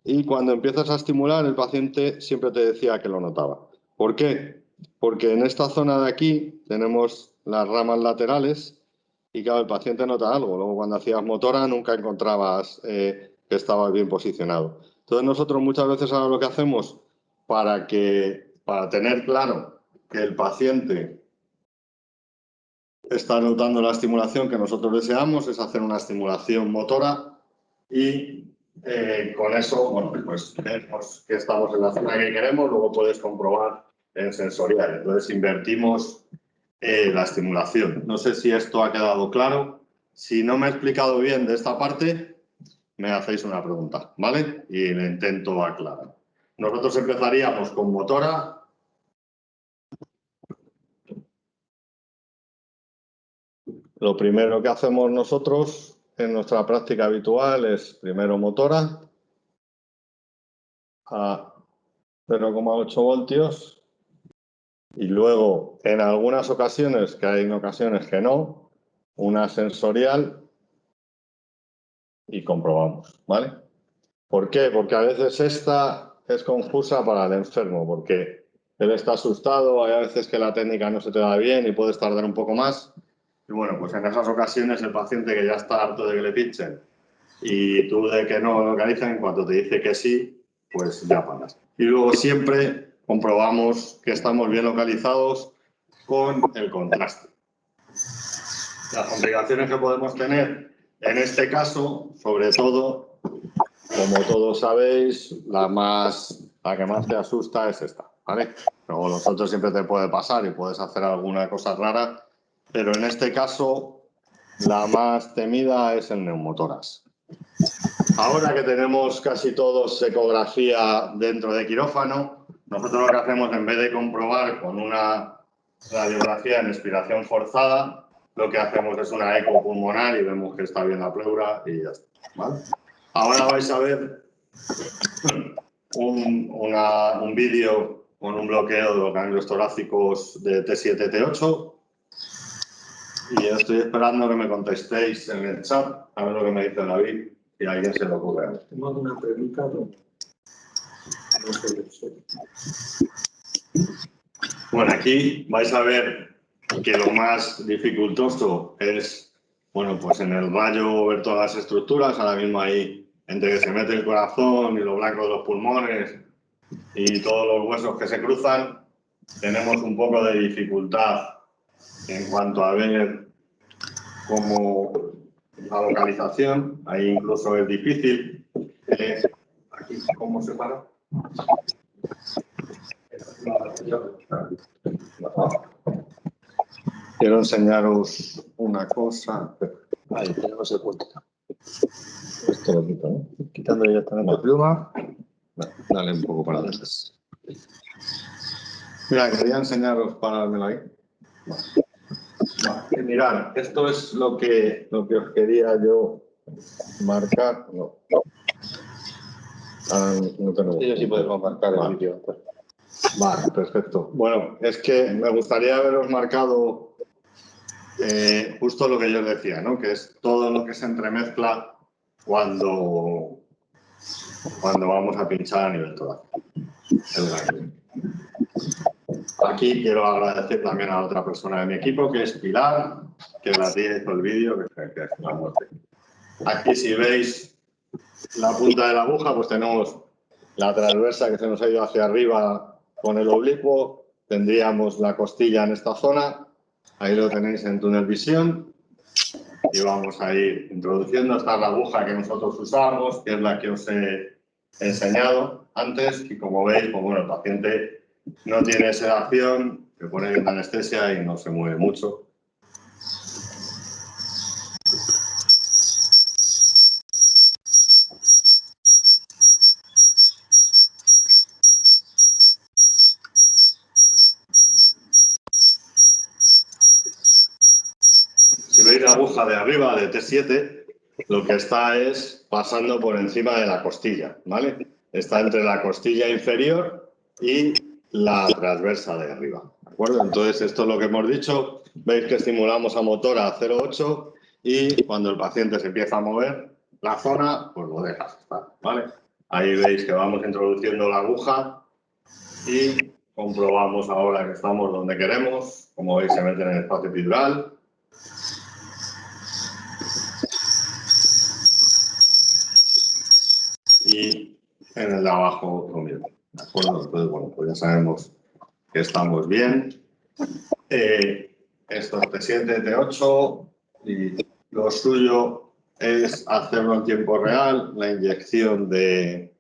y cuando empiezas a estimular el paciente siempre te decía que lo notaba. ¿Por qué? Porque en esta zona de aquí tenemos las ramas laterales y claro, el paciente nota algo. Luego cuando hacías motora nunca encontrabas que estabas bien posicionado. Entonces nosotros muchas veces ahora lo que hacemos para tener claro que el paciente está notando la estimulación que nosotros deseamos, es hacer una estimulación motora y con eso, bueno, pues vemos que estamos en la zona que queremos, luego puedes comprobar en sensorial. Entonces invertimos la estimulación. No sé si esto ha quedado claro. Si no me he explicado bien de esta parte, me hacéis una pregunta, ¿vale? Y le intento aclarar. Nosotros empezaríamos con motora. Lo primero que hacemos nosotros en nuestra práctica habitual es primero motora a 0,8 voltios y luego en algunas ocasiones, que hay en ocasiones que no, una sensorial y comprobamos, ¿vale? ¿Por qué? Porque a veces esta es confusa para el enfermo, porque él está asustado, hay a veces que la técnica no se te da bien y puedes tardar un poco más. Y bueno, pues en esas ocasiones el paciente que ya está harto de que le pinchen y tú de que no localicen, en cuanto te dice que sí, pues ya paras. Y luego siempre comprobamos que estamos bien localizados con el contraste. Las complicaciones que podemos tener en este caso, sobre todo, como todos sabéis, la que más te asusta es esta, ¿vale? Luego los otros siempre te puede pasar y puedes hacer alguna cosa rara, pero en este caso la más temida es el neumotórax. Ahora que tenemos casi todos ecografía dentro de quirófano, nosotros lo que hacemos, en vez de comprobar con una radiografía en expiración forzada, lo que hacemos es una eco pulmonar y vemos que está bien la pleura y ya está, ¿vale? Ahora vais a ver un vídeo con un bloqueo de los ganglios torácicos de T7, T8. Y yo estoy esperando que me contestéis en el chat, a ver lo que me dice David, si a alguien se le ocurre. Tengo alguna pregunta. No sé. Bueno, aquí vais a ver que lo más dificultoso es, bueno, pues en el rayo ver todas las estructuras. Ahora mismo ahí, entre que se mete el corazón y lo blanco de los pulmones y todos los huesos que se cruzan, tenemos un poco de dificultad en cuanto a ver cómo la localización. Ahí incluso es difícil. Aquí, ¿cómo se para? Quiero enseñaros una cosa. Ahí tenemos el punto. Esto lo quito, ¿no? Quitando directamente la pluma. Dale un poco para atrás. Mira, quería enseñaros, parármelo ahí. Vale. Mirad, esto es lo que os quería yo marcar. No. No tenemos. Sí, yo sí puedo marcar Vale. el vídeo. Vale, perfecto. Bueno, es que me gustaría haberos marcado justo lo que yo os decía, ¿no? Que es todo lo que se entremezcla cuando vamos a pinchar a nivel torácico. Aquí quiero agradecer también a otra persona de mi equipo, que es Pilar, que la tía hizo el vídeo, que es la muerte. Aquí, si veis la punta de la aguja, pues tenemos la transversa que se nos ha ido hacia arriba con el oblicuo. Tendríamos la costilla en esta zona. Ahí lo tenéis en túnel visión. Y vamos a ir introduciendo. Esta es la aguja que nosotros usamos, que es la que os he enseñado antes. Y como veis, pues bueno, el paciente no tiene sedación, se pone bien de anestesia y no se mueve mucho. Si veis la aguja de arriba de T7, lo que está es pasando por encima de la costilla, ¿vale? Está entre la costilla inferior y la transversa de arriba, ¿de acuerdo? Entonces, esto es lo que hemos dicho. Veis que estimulamos a motor a 0,8 y cuando el paciente se empieza a mover la zona, pues lo dejas estar, ¿vale? Ahí veis que vamos introduciendo la aguja y comprobamos ahora que estamos donde queremos. Como veis, se mete en el espacio epidural. Y en el de abajo lo mismo, ¿de acuerdo? Entonces, bueno, pues ya sabemos que estamos bien. Esto es T7, T8 y lo suyo es hacerlo en tiempo real, la inyección del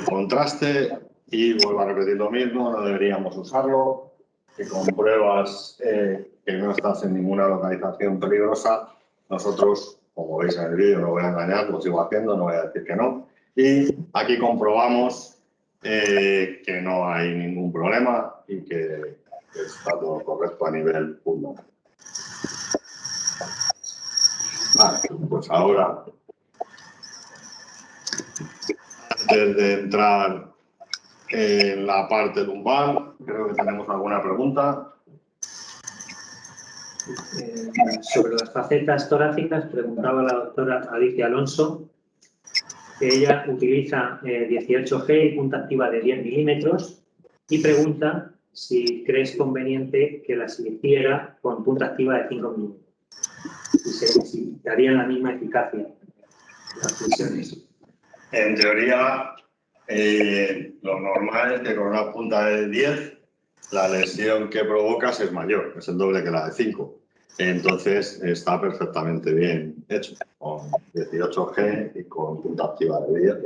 contraste y vuelvo a repetir lo mismo, no deberíamos usarlo, que compruebas que no estás en ninguna localización peligrosa. Nosotros, como veis en el vídeo, no voy a engañar, lo sigo haciendo, no voy a decir que no. Y aquí comprobamos que no hay ningún problema y que está todo correcto a nivel pulmonar. Vale, pues ahora, antes de entrar en la parte lumbar, creo que tenemos alguna pregunta. Sobre las facetas torácicas, preguntaba la doctora Alicia Alonso que ella utiliza 18G y punta activa de 10 milímetros y pregunta si crees conveniente que las hiciera con punta activa de 5 milímetros. Si darían la misma eficacia las fusiones. En teoría, lo normal es que con una punta de 10 la lesión que provocas es mayor, es el doble que la de 5. Entonces está perfectamente bien hecho, con 18G y con punta activa de vídeo.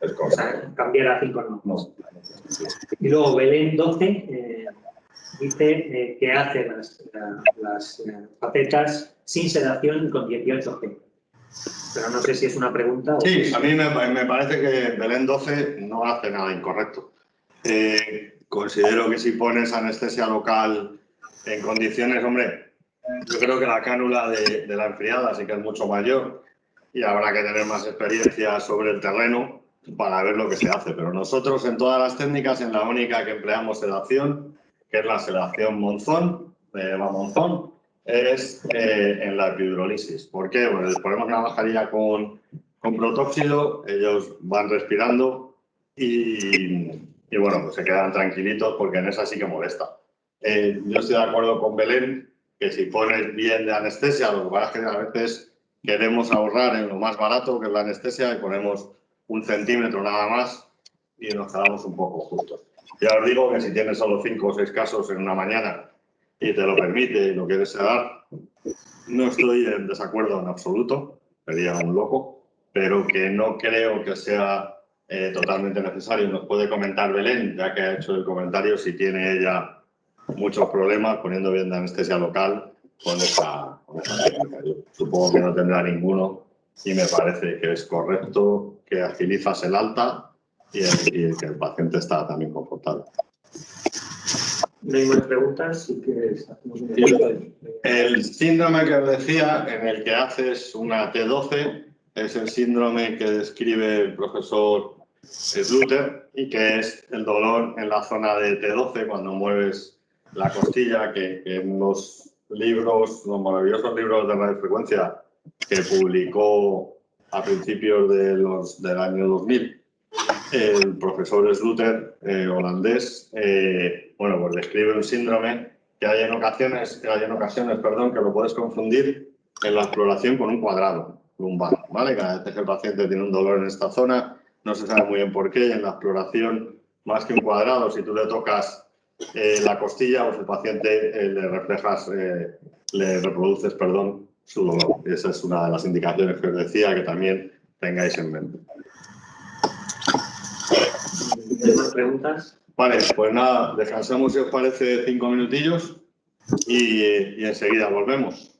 Es O sea, cambiar a 5 no. No. Y luego Belén 12 dice que hace las facetas sin sedación y con 18G. Pero no sé si es una pregunta o... Sí, a mí me parece que Belén 12 no hace nada incorrecto. Considero que si pones anestesia local en condiciones, hombre, yo creo que la cánula de la enfriada sí que es mucho mayor y habrá que tener más experiencia sobre el terreno para ver lo que se hace. Pero nosotros en todas las técnicas, en la única que empleamos sedación, que es la sedación Monzón, de Monzón, es en la epidurolisis. ¿Por qué? Pues les ponemos una mascarilla con protóxido, ellos van respirando y bueno, pues se quedan tranquilitos porque en esa sí que molesta. Yo estoy de acuerdo con Belén que si pones bien de anestesia, lo que pasa es que a veces queremos ahorrar en lo más barato, que es la anestesia, y ponemos 1 centímetro nada más y nos quedamos un poco justos. Ya os digo que si tienes solo 5 o 6 casos en una mañana y te lo permite y lo quieres sedar, no estoy en desacuerdo en absoluto, sería un loco, pero que no creo que sea totalmente necesario. Nos puede comentar Belén, ya que ha hecho el comentario, si tiene ella muchos problemas poniendo bien de anestesia local con esa técnica. Yo supongo que no tendrá ninguno y me parece que es correcto que agilizas el alta y que el paciente está también confortable. No hay más preguntas, si quieres hacemos un El síndrome que os decía, en el que haces una T12, es el síndrome que describe el profesor Sluter y que es el dolor en la zona de T12 cuando mueves la costilla, que en los libros, los maravillosos libros de radiofrecuencia que publicó a principios del año 2000, el profesor Sluter, holandés, bueno, pues describe un síndrome que hay en ocasiones, que lo puedes confundir en la exploración con un cuadrado lumbar, ¿vale? Cada vez que el paciente tiene un dolor en esta zona, no se sabe muy bien por qué, y en la exploración, más que un cuadrado, si tú le tocas la costilla, pues el paciente le reproduces, su dolor. Y esa es una de las indicaciones que os decía que también tengáis en mente. ¿Hay más preguntas? Vale, pues nada, descansamos si os parece 5 minutillos y enseguida volvemos.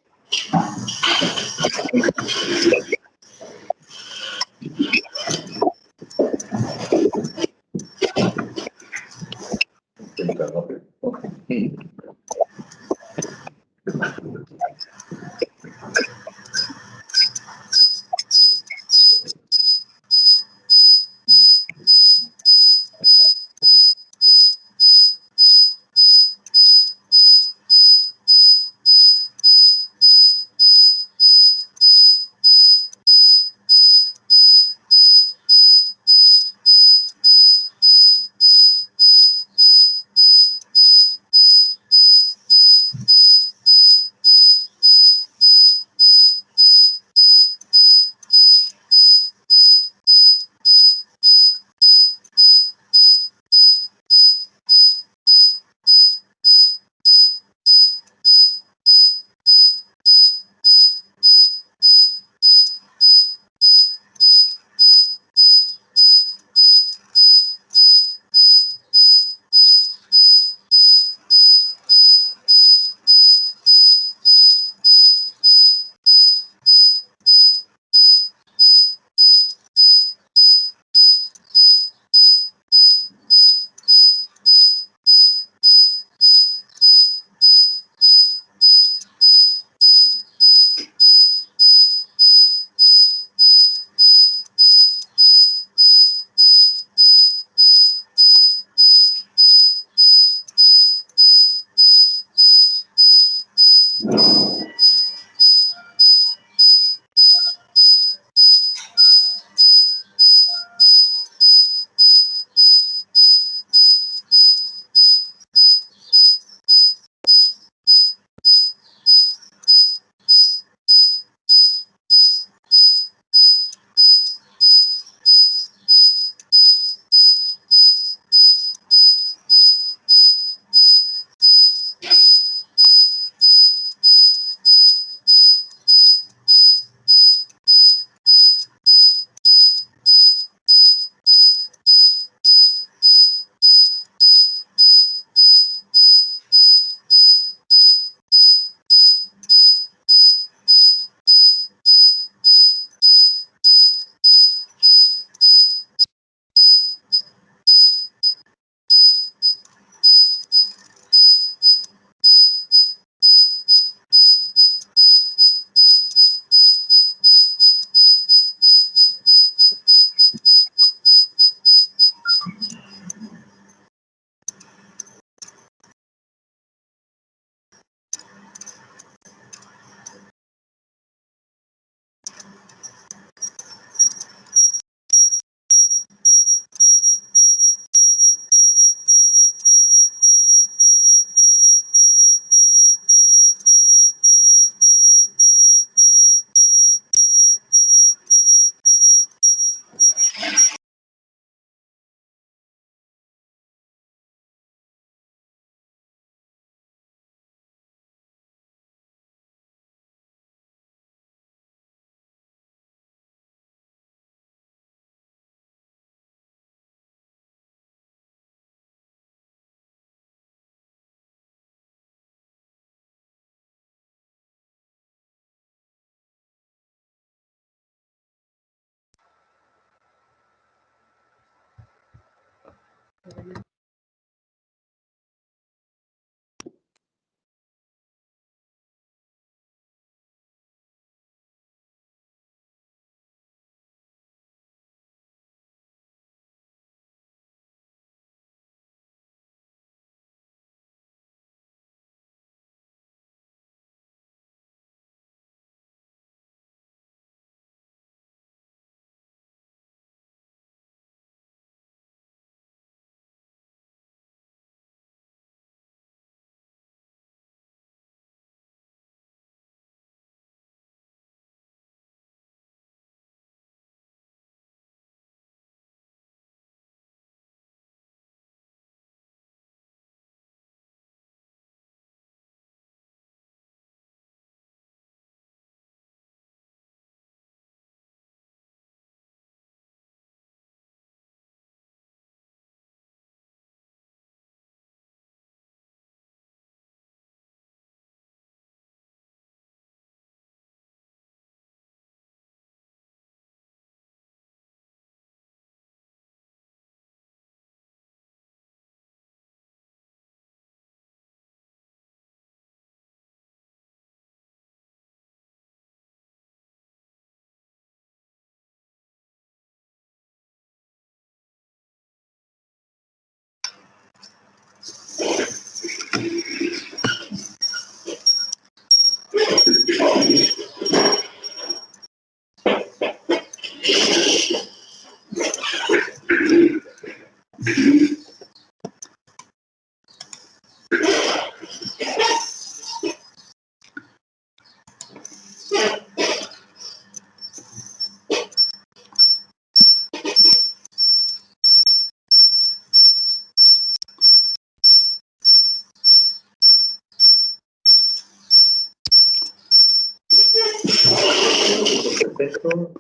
Perfecto.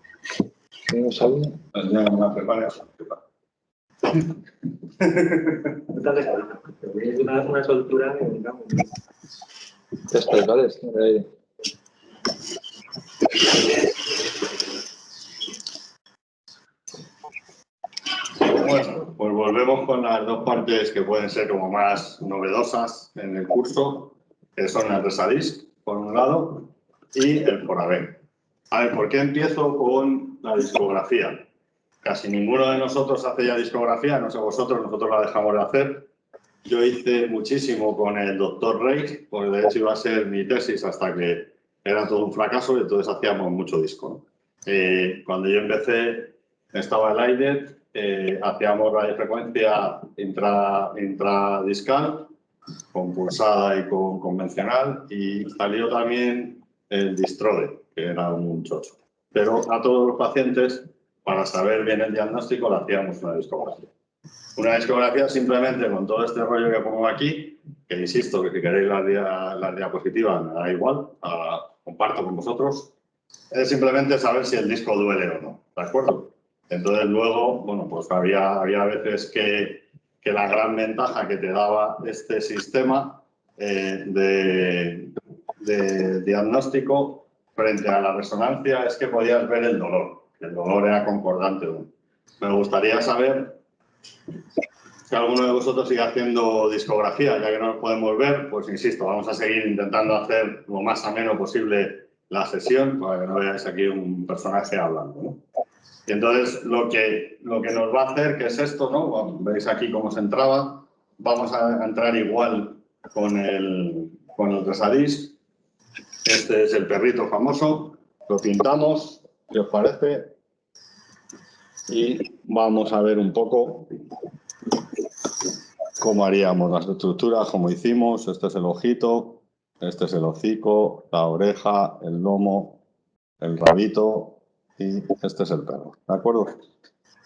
¿Tenemos algo? Ya me prepara. Es una soltura, digamos. Esto, ¿vale? Bueno, pues volvemos con las dos partes que pueden ser como más novedosas en el curso, que son el Resadisc, por un lado, y el Foraven. A ver, ¿por qué empiezo con la discografía? Casi ninguno de nosotros hace ya discografía, no sé vosotros, nosotros la dejamos de hacer. Yo hice muchísimo con el Dr. Reich, porque de hecho iba a ser mi tesis hasta que era todo un fracaso y entonces hacíamos mucho disco, ¿no? Cuando yo empecé, estaba el AIDET, hacíamos radiofrecuencia intradiscal, con pulsada y con convencional, y salió también el Distrode, que era un chocho. Pero a todos los pacientes, para saber bien el diagnóstico, le hacíamos una discografía. Una discografía simplemente con todo este rollo que pongo aquí, que insisto que si queréis las diapositivas me da igual, comparto con vosotros, es simplemente saber si el disco duele o no, ¿de acuerdo? Entonces luego, bueno, pues había veces que la gran ventaja que te daba este sistema de diagnóstico frente a la resonancia es que podías ver el dolor era concordante. Me gustaría saber si alguno de vosotros sigue haciendo discografía, ya que no nos podemos ver, pues insisto, vamos a seguir intentando hacer lo más ameno posible la sesión, para que no veáis aquí un personaje hablando, ¿no? Y entonces lo que nos va a hacer, que es esto, ¿no? Bueno, veis aquí cómo se entraba, vamos a entrar igual con el Resadisc. Este es el perrito famoso, lo pintamos, ¿qué os parece? Y vamos a ver un poco cómo haríamos las estructuras, como hicimos. Este es el ojito, este es el hocico, la oreja, el lomo, el rabito y este es el perro, ¿de acuerdo?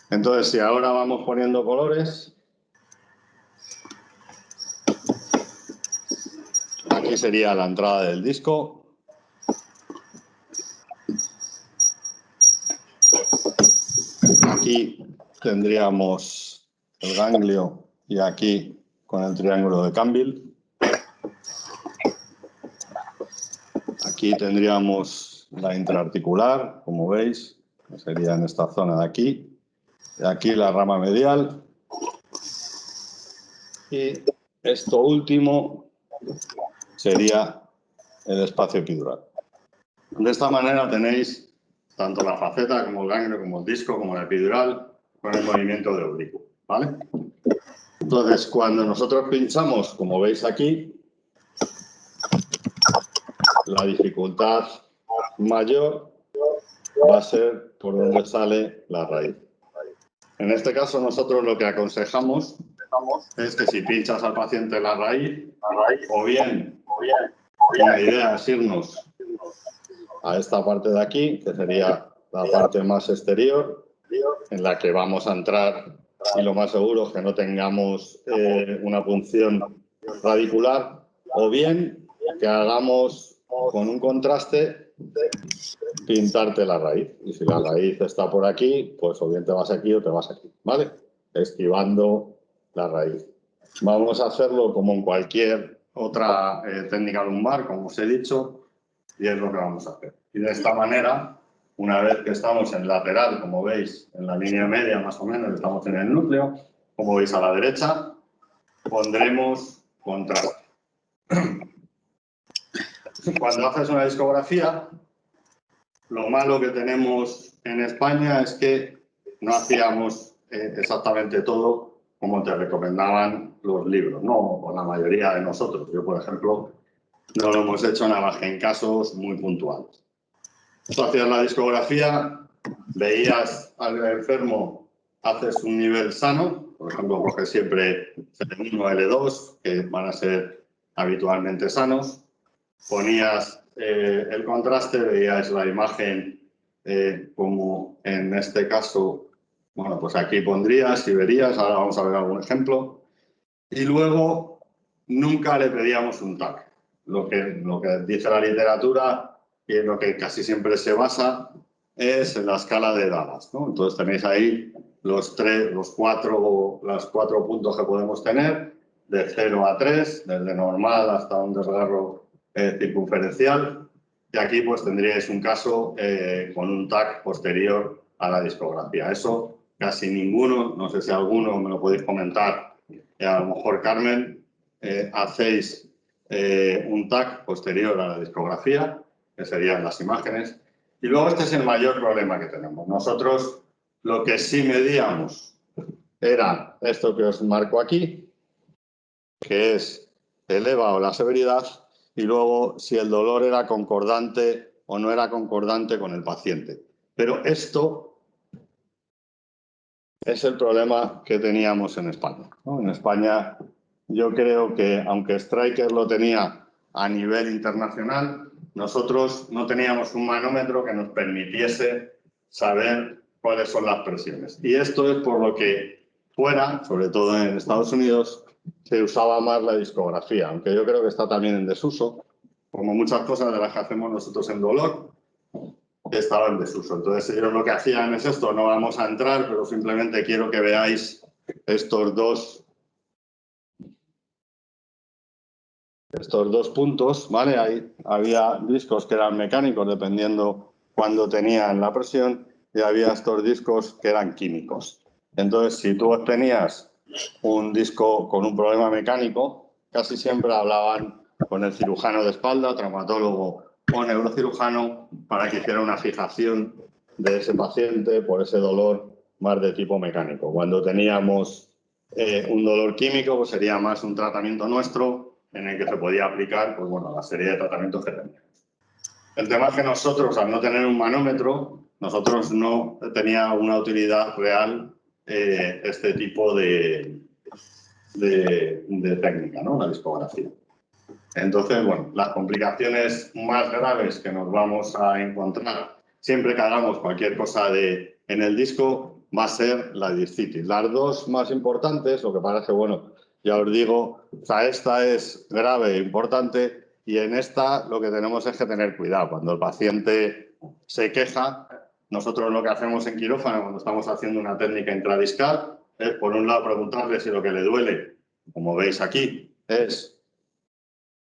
Entonces, si ahora vamos poniendo colores, aquí sería la entrada del disco. Aquí tendríamos el ganglio y aquí con el triángulo de Campbell. Aquí tendríamos la intraarticular, como veis, que sería en esta zona de aquí. Y aquí la rama medial. Y esto último sería el espacio epidural. De esta manera tenéis tanto la faceta como el ganglio, como el disco, como el epidural, con el movimiento de oblicuo, ¿vale? Entonces, cuando nosotros pinchamos, como veis aquí, la dificultad mayor va a ser por donde sale la raíz. En este caso, nosotros lo que aconsejamos es que si pinchas al paciente la raíz, o bien la idea es irnos a esta parte de aquí, que sería la parte más exterior, en la que vamos a entrar y lo más seguro es que no tengamos una punción radicular, o bien que hagamos con un contraste pintarte la raíz. Y si la raíz está por aquí, pues o bien te vas aquí o te vas aquí, ¿vale? Esquivando la raíz. Vamos a hacerlo como en cualquier otra técnica lumbar, como os he dicho, y es lo que vamos a hacer. Y de esta manera, una vez que estamos en lateral, como veis, en la línea media más o menos, estamos en el núcleo, como veis a la derecha, pondremos contraste. Cuando haces una discografía, lo malo que tenemos en España es que no hacíamos exactamente todo como te recomendaban los libros, no, o la mayoría de nosotros. Yo, por ejemplo, no lo hemos hecho nada más que en casos muy puntuales. Tú hacías la discografía, veías al enfermo, haces un nivel sano, por ejemplo, coges siempre L1 o L2, que van a ser habitualmente sanos, ponías el contraste, veías la imagen como en este caso, bueno, pues aquí pondrías y verías, ahora vamos a ver algún ejemplo, y luego nunca le pedíamos un TAC. Lo que dice la literatura y en lo que casi siempre se basa es en la escala de Dallas, ¿no? Entonces tenéis ahí los cuatro puntos que podemos tener, de 0 a 3, desde normal hasta un desgarro circunferencial. Y aquí pues tendríais un caso con un TAC posterior a la discografía. Eso casi ninguno, no sé si alguno me lo podéis comentar, a lo mejor Carmen, hacéis un TAC posterior a la discografía, que serían las imágenes. Y luego este es el mayor problema que tenemos. Nosotros lo que sí medíamos era esto que os marco aquí, que es el EVA o la severidad, y luego si el dolor era concordante o no era concordante con el paciente. Pero esto es el problema que teníamos en España, ¿no? En España yo creo que, aunque Stryker lo tenía a nivel internacional, nosotros no teníamos un manómetro que nos permitiese saber cuáles son las presiones. Y esto es por lo que fuera, sobre todo en Estados Unidos, se usaba más la discografía, aunque yo creo que está también en desuso, como muchas cosas de las que hacemos nosotros en dolor, estaba en desuso. Entonces ellos lo que hacían es esto, no vamos a entrar, pero simplemente quiero que veáis estos dos puntos, ¿vale? Ahí había discos que eran mecánicos dependiendo cuándo tenían la presión y había estos discos que eran químicos. Entonces, si tú tenías un disco con un problema mecánico, casi siempre hablaban con el cirujano de espalda, traumatólogo o neurocirujano para que hiciera una fijación de ese paciente por ese dolor más de tipo mecánico. Cuando teníamos un dolor químico, pues sería más un tratamiento nuestro en el que se podía aplicar, pues bueno, la serie de tratamientos que teníamos. El tema es que nosotros, al no tener un manómetro, nosotros no tenía una utilidad real este tipo de técnica, ¿no? La discografía. Entonces, bueno, las complicaciones más graves que nos vamos a encontrar siempre que hagamos cualquier cosa en el disco va a ser la discitis. Las dos más importantes, lo que pasa es que, bueno, ya os digo, o sea, esta es grave e importante y en esta lo que tenemos es que tener cuidado. Cuando el paciente se queja, nosotros lo que hacemos en quirófano cuando estamos haciendo una técnica intradiscal es, por un lado, preguntarle si lo que le duele, como veis aquí, es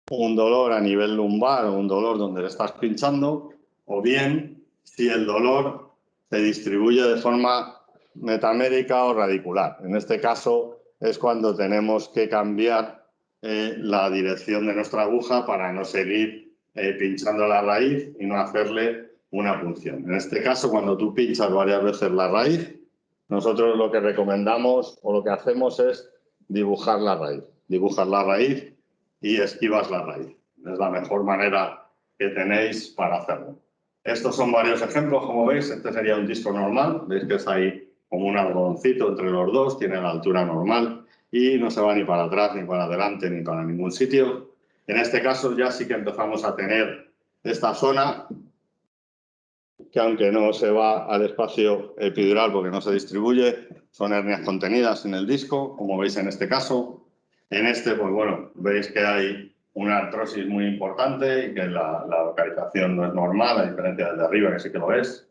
un dolor a nivel lumbar o un dolor donde le estás pinchando, o bien si el dolor se distribuye de forma metamérica o radicular. En este caso, es cuando tenemos que cambiar la dirección de nuestra aguja para no seguir pinchando la raíz y no hacerle una punción. En este caso, cuando tú pinchas varias veces la raíz, nosotros lo que recomendamos o lo que hacemos es dibujar la raíz. Dibujas la raíz y esquivas la raíz. Es la mejor manera que tenéis para hacerlo. Estos son varios ejemplos, como veis. Este sería un disco normal. Veis que es ahí como un algodoncito entre los dos, tiene la altura normal y no se va ni para atrás, ni para adelante, ni para ningún sitio. En este caso ya sí que empezamos a tener esta zona que, aunque no se va al espacio epidural porque no se distribuye, son hernias contenidas en el disco, como veis en este caso. En este, pues bueno, veis que hay una artrosis muy importante y que la localización no es normal, a diferencia del de arriba, que sí que lo es.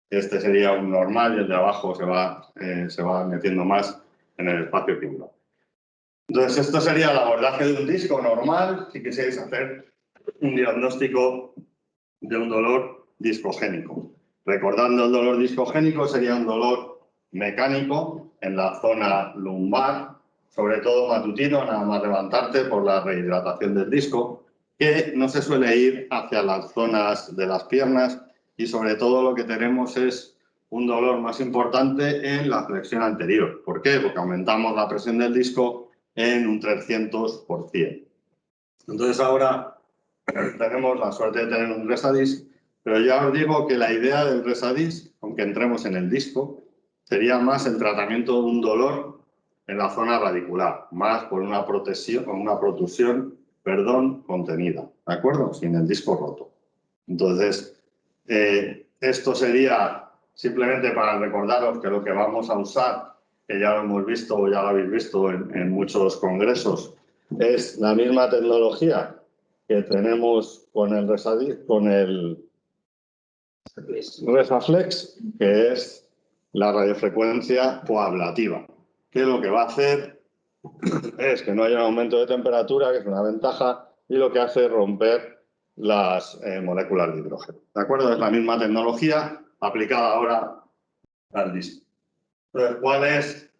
Este sería un normal y el de abajo se va metiendo más en el espacio epidural. Entonces, esto sería el abordaje de un disco normal si quisierais hacer un diagnóstico de un dolor discogénico. Recordando, el dolor discogénico sería un dolor mecánico en la zona lumbar, sobre todo matutino, nada más levantarte por la rehidratación del disco, que no se suele ir hacia las zonas de las piernas y sobre todo lo que tenemos es un dolor más importante en la flexión anterior. ¿Por qué? Porque aumentamos la presión del disco en un 300%. Entonces ahora tenemos la suerte de tener un Resadis, pero ya os digo que la idea del Resadis, aunque entremos en el disco, sería más el tratamiento de un dolor en la zona radicular, más por una protusión contenida, ¿de acuerdo? Sin el disco roto. Entonces, esto sería simplemente para recordaros que lo que vamos a usar, que ya lo hemos visto o ya lo habéis visto en muchos congresos, es la misma tecnología que tenemos con el Resadis, con el Resaflex, que es la radiofrecuencia coablativa, que lo que va a hacer es que no haya un aumento de temperatura, que es una ventaja, y lo que hace es romper las moléculas de hidrógeno. ¿De acuerdo? Es la misma tecnología aplicada ahora al disco. Entonces, ¿cuáles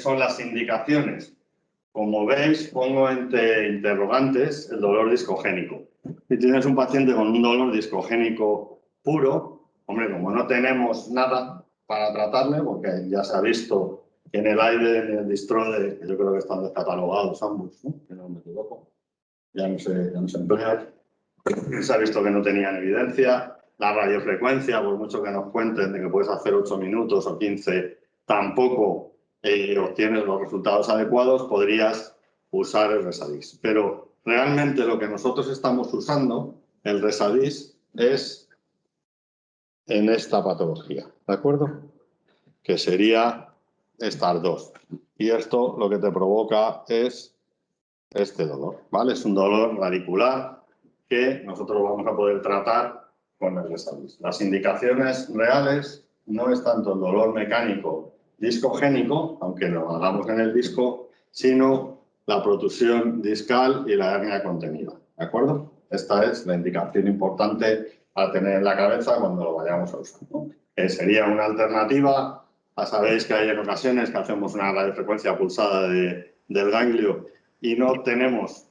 son las indicaciones? Como veis, pongo entre interrogantes el dolor discogénico. Si tienes un paciente con un dolor discogénico puro, hombre, como no tenemos nada para tratarle, porque ya se ha visto que en el aire, en el Distrode, que yo creo que están descatalogados ambos, ¿no? Que no me equivoco, ya no se emplean. Se ha visto que no tenían evidencia. La radiofrecuencia, por mucho que nos cuenten de que puedes hacer 8 minutos o 15, tampoco obtienes los resultados adecuados, podrías usar el Resadis. Pero realmente lo que nosotros estamos usando, el Resadis, es en esta patología, ¿de acuerdo? Que sería estas dos. Y esto lo que te provoca es este dolor, ¿vale? Es un dolor radicular que nosotros vamos a poder tratar con el Resadis. Las indicaciones reales no es tanto el dolor mecánico discogénico, aunque lo hagamos en el disco, sino la protusión discal y la hernia contenida, ¿de acuerdo? Esta es la indicación importante a tener en la cabeza cuando lo vayamos a usar, ¿no? Sería una alternativa. Ya sabéis que hay en ocasiones que hacemos una radiofrecuencia pulsada del ganglio y no tenemos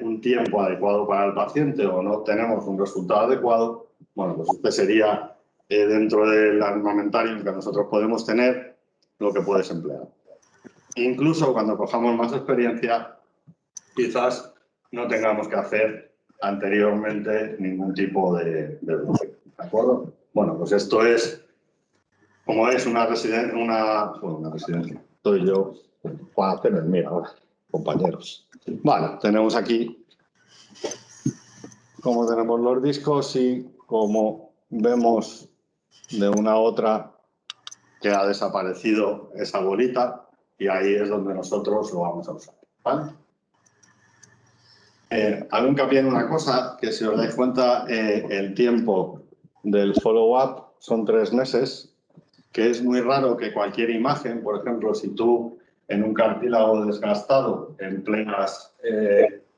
un tiempo adecuado para el paciente o no tenemos un resultado adecuado. Bueno, pues este sería dentro del armamentario que nosotros podemos tener lo que puedes emplear. Incluso cuando cojamos más experiencia, quizás no tengamos que hacer anteriormente ningún tipo de bloqueo, ¿de acuerdo? Bueno, pues esto es, como es una residencia, estoy yo para hacer el mío ahora, compañeros. Vale, tenemos aquí cómo tenemos los discos y cómo vemos de una a otra que ha desaparecido esa bolita y ahí es donde nosotros lo vamos a usar, ¿vale? Hago hincapié en una cosa, que si os dais cuenta, el tiempo del follow-up son 3 meses, que es muy raro que cualquier imagen, por ejemplo, si tú en un cartílago desgastado empleas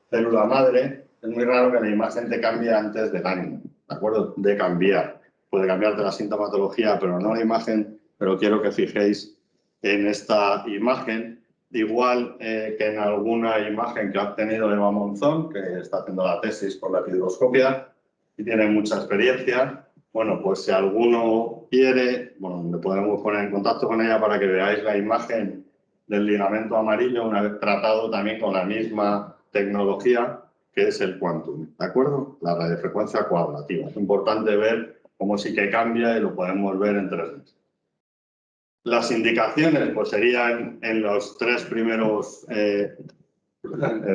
célula madre, es muy raro que la imagen te cambie antes del año, ¿de acuerdo? De cambiar. Puede cambiarte la sintomatología, pero no la imagen, pero quiero que fijéis en esta imagen igual que en alguna imagen que ha obtenido Eva Monzón, que está haciendo la tesis por la epiduroscopia y tiene mucha experiencia. Bueno, pues si alguno quiere, bueno, me podemos poner en contacto con ella para que veáis la imagen del ligamento amarillo una vez tratado también con la misma tecnología que es el Quantum, ¿de acuerdo? La radiofrecuencia coablativa. Es importante ver cómo sí que cambia y lo podemos ver en 3D. Las indicaciones pues serían en los tres primeros, en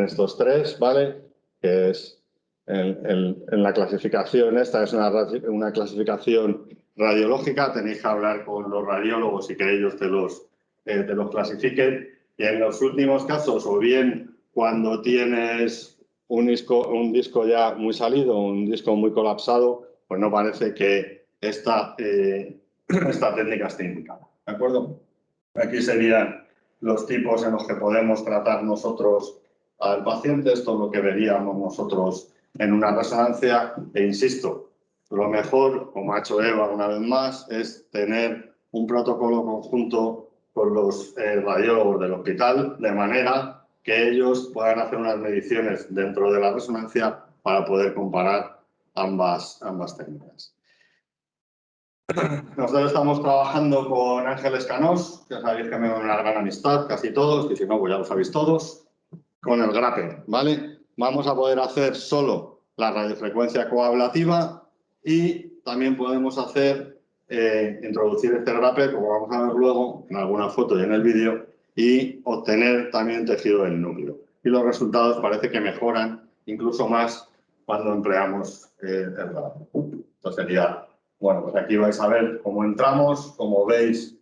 estos tres, ¿vale? Que es en la clasificación, esta es una clasificación radiológica, tenéis que hablar con los radiólogos y que ellos te los clasifiquen. Y en los últimos casos, o bien cuando tienes un disco ya muy salido, un disco muy colapsado, pues no parece que esta técnica esté indicada. ¿De acuerdo? Aquí serían los tipos en los que podemos tratar nosotros al paciente, esto es lo que veríamos nosotros en una resonancia, e insisto, lo mejor, como ha hecho Eva una vez más, es tener un protocolo conjunto con los radiólogos del hospital, de manera que ellos puedan hacer unas mediciones dentro de la resonancia para poder comparar ambas técnicas. Nosotros estamos trabajando con Ángeles Canós, que sabéis que me da una gran amistad, casi todos, y si no, pues ya lo sabéis todos, con el grape, ¿vale? Vamos a poder hacer solo la radiofrecuencia coablativa y también podemos hacer, introducir este grape, como vamos a ver luego en alguna foto y en el vídeo, y obtener también tejido del núcleo. Y los resultados parece que mejoran incluso más cuando empleamos el grape. Esto sería... Bueno, pues aquí vais a ver cómo entramos. Como veis,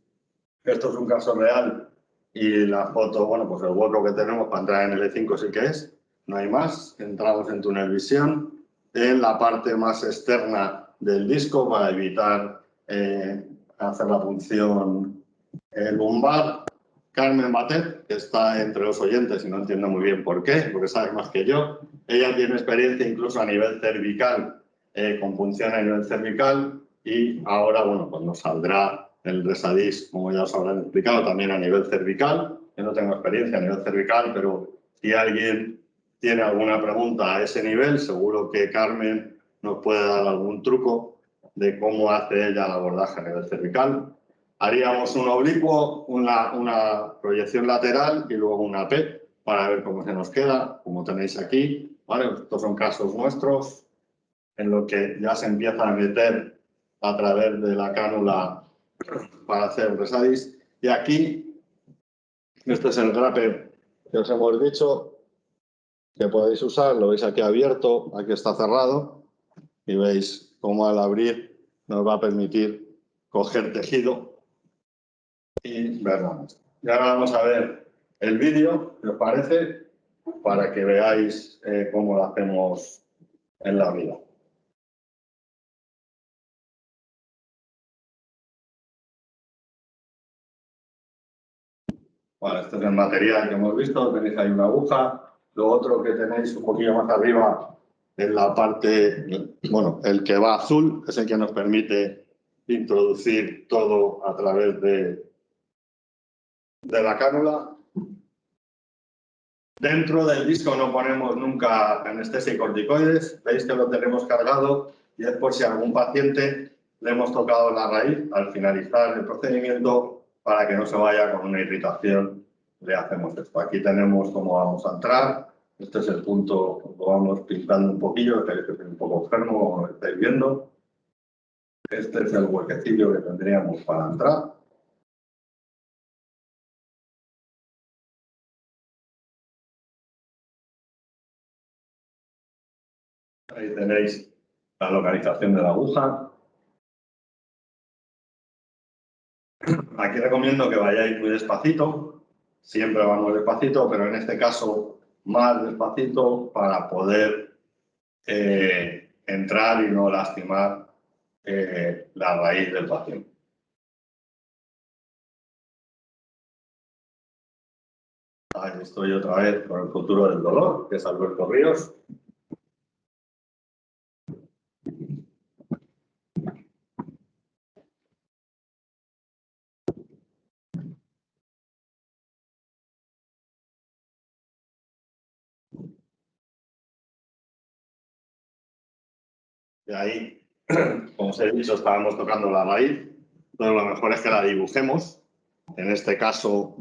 esto es un caso real y la foto, bueno, pues el hueco que tenemos para entrar en L5 sí que es, no hay más. Entramos en túnel visión, en la parte más externa del disco para evitar hacer la punción lumbar. Carmen Batet, que está entre los oyentes y no entiendo muy bien por qué, porque sabe más que yo. Ella tiene experiencia incluso a nivel cervical, con punción a nivel cervical, y ahora, bueno, pues nos saldrá el Resadís, como ya os habrán explicado, también a nivel cervical. Yo no tengo experiencia a nivel cervical, pero si alguien tiene alguna pregunta a ese nivel, seguro que Carmen nos puede dar algún truco de cómo hace ella el abordaje a nivel cervical. Haríamos un oblicuo, una proyección lateral y luego una P para ver cómo se nos queda, como tenéis aquí, ¿vale? Estos son casos nuestros en los que ya se empieza a meter a través de la cánula para hacer Resadís. Y aquí, este es el grape que os hemos dicho que podéis usar, lo veis aquí abierto, aquí está cerrado y veis cómo al abrir nos va a permitir coger tejido y verlo. Y ahora vamos a ver el vídeo, ¿qué os parece? Para que veáis cómo lo hacemos en la vida. Bueno, este es el material que hemos visto, tenéis ahí una aguja. Lo otro que tenéis un poquillo más arriba en la parte, bueno, el que va azul es el que nos permite introducir todo a través de la cánula. Dentro del disco no ponemos nunca anestesia y corticoides. Veis que lo tenemos cargado y es por si a algún paciente le hemos tocado la raíz al finalizar el procedimiento para que no se vaya con una irritación. Le hacemos esto. Aquí tenemos cómo vamos a entrar. Este es el punto, lo vamos pintando un poquillo, que es un poco enfermo, como lo estáis viendo. Este es el huequecillo que tendríamos para entrar. Ahí tenéis la localización de la aguja. Aquí recomiendo que vayáis muy despacito. Siempre vamos despacito, pero en este caso más despacito para poder entrar y no lastimar la raíz del paciente. Ahí estoy otra vez con el futuro del dolor, que es Alberto Ríos. Y ahí, como os he dicho, estábamos tocando la raíz. Entonces, lo mejor es que la dibujemos. En este caso,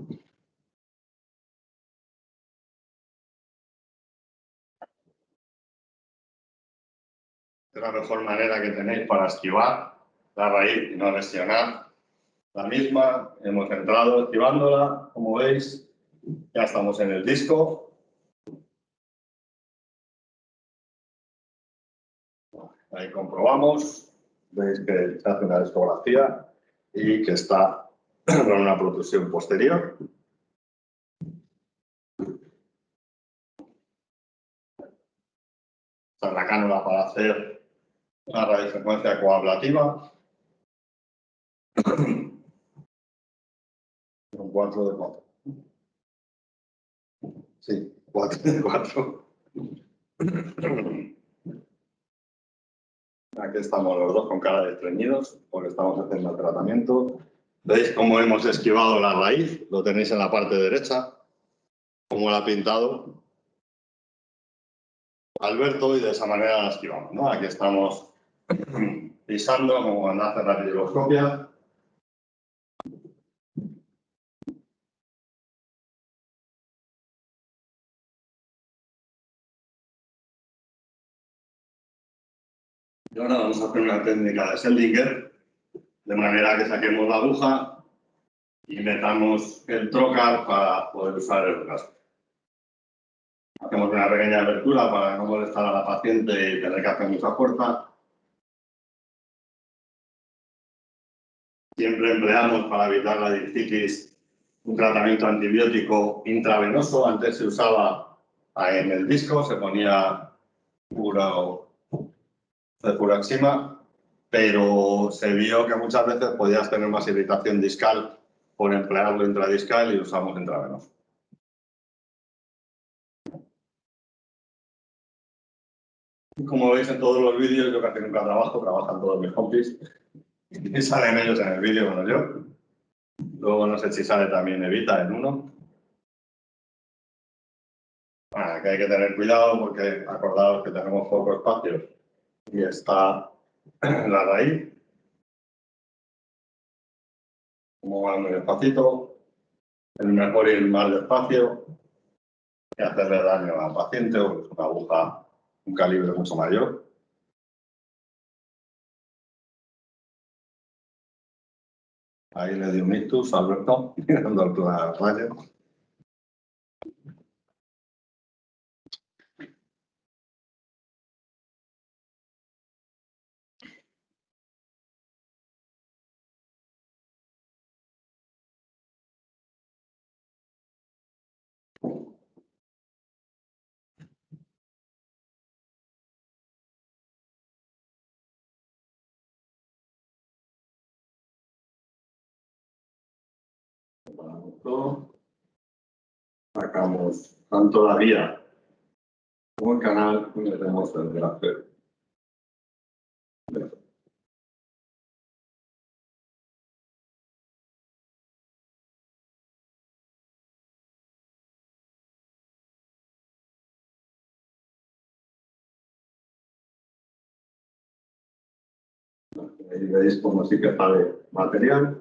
es la mejor manera que tenéis para esquivar la raíz y no lesionar la misma. Hemos entrado esquivándola, como veis, ya estamos en el disco. Ahí comprobamos, veis que se hace una discografía y que está con una protrusión posterior. Esta es la cánula para hacer una radiofrecuencia coablativa. Un 4 de 4. Sí, 4 de 4. Aquí estamos los dos con cara de estreñidos porque estamos haciendo el tratamiento. ¿Veis cómo hemos esquivado la raíz? Lo tenéis en la parte derecha. Cómo la ha pintado Alberto y de esa manera la esquivamos, ¿no? Aquí estamos pisando como cuando hace la videoscopia. Y ahora vamos a hacer una técnica de Seldinger, de manera que saquemos la aguja y metamos el trocar para poder usar el casco. Hacemos una pequeña abertura para no molestar a la paciente y tener que hacer mucha fuerza. Siempre empleamos para evitar la discitis un tratamiento antibiótico intravenoso. Antes se usaba en el disco, se ponía cefuraxima, pero se vio que muchas veces podías tener más irritación discal por emplearlo intradiscal y lo usamos intravenoso. Como veis en todos los vídeos, yo casi nunca trabajan todos mis compis y salen ellos en el vídeo, bueno yo. Luego no sé si sale también Evita en uno. Que hay que tener cuidado porque acordaos que tenemos poco espacio y está la raíz. Como va muy despacito, es mejor ir más despacio que hacerle daño al paciente o es una aguja, un calibre mucho mayor. Ahí le di un ictus a Alberto, mirando la raya. Sacamos tanto la vía como el canal y metemos el grafeno. Ahí veis cómo sí que sale material.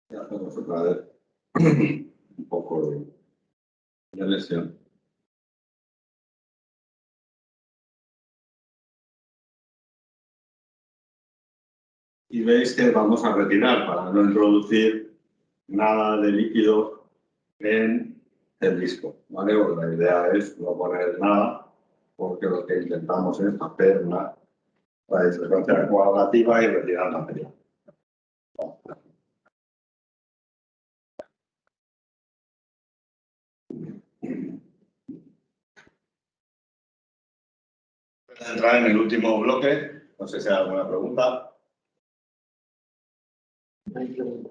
Y hacemos otra vez un poco de lesión. Y veis que vamos a retirar para no introducir nada de líquido en el disco, ¿vale? Pues la idea es no poner nada, porque lo que intentamos es hacer una Radiofrecuencia coagulativa y retirar material. Voy a entrar en el último bloque. No sé si hay alguna pregunta. No hay pregunta.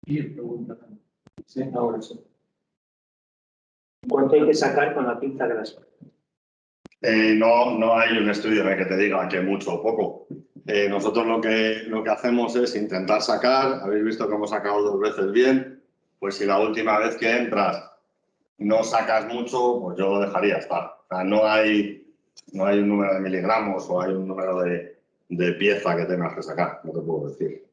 Sí, pregunta. Sí, ahora sí. ¿Cuánto hay que sacar con la pinza grasa? No hay un estudio en el que te diga que mucho o poco. Nosotros lo que hacemos es intentar sacar. Habéis visto que hemos sacado 2 veces bien. Pues si la última vez que entras no sacas mucho, pues yo lo dejaría estar. O sea, no hay un número de miligramos o hay un número de pieza que tengas que sacar. No te puedo decir.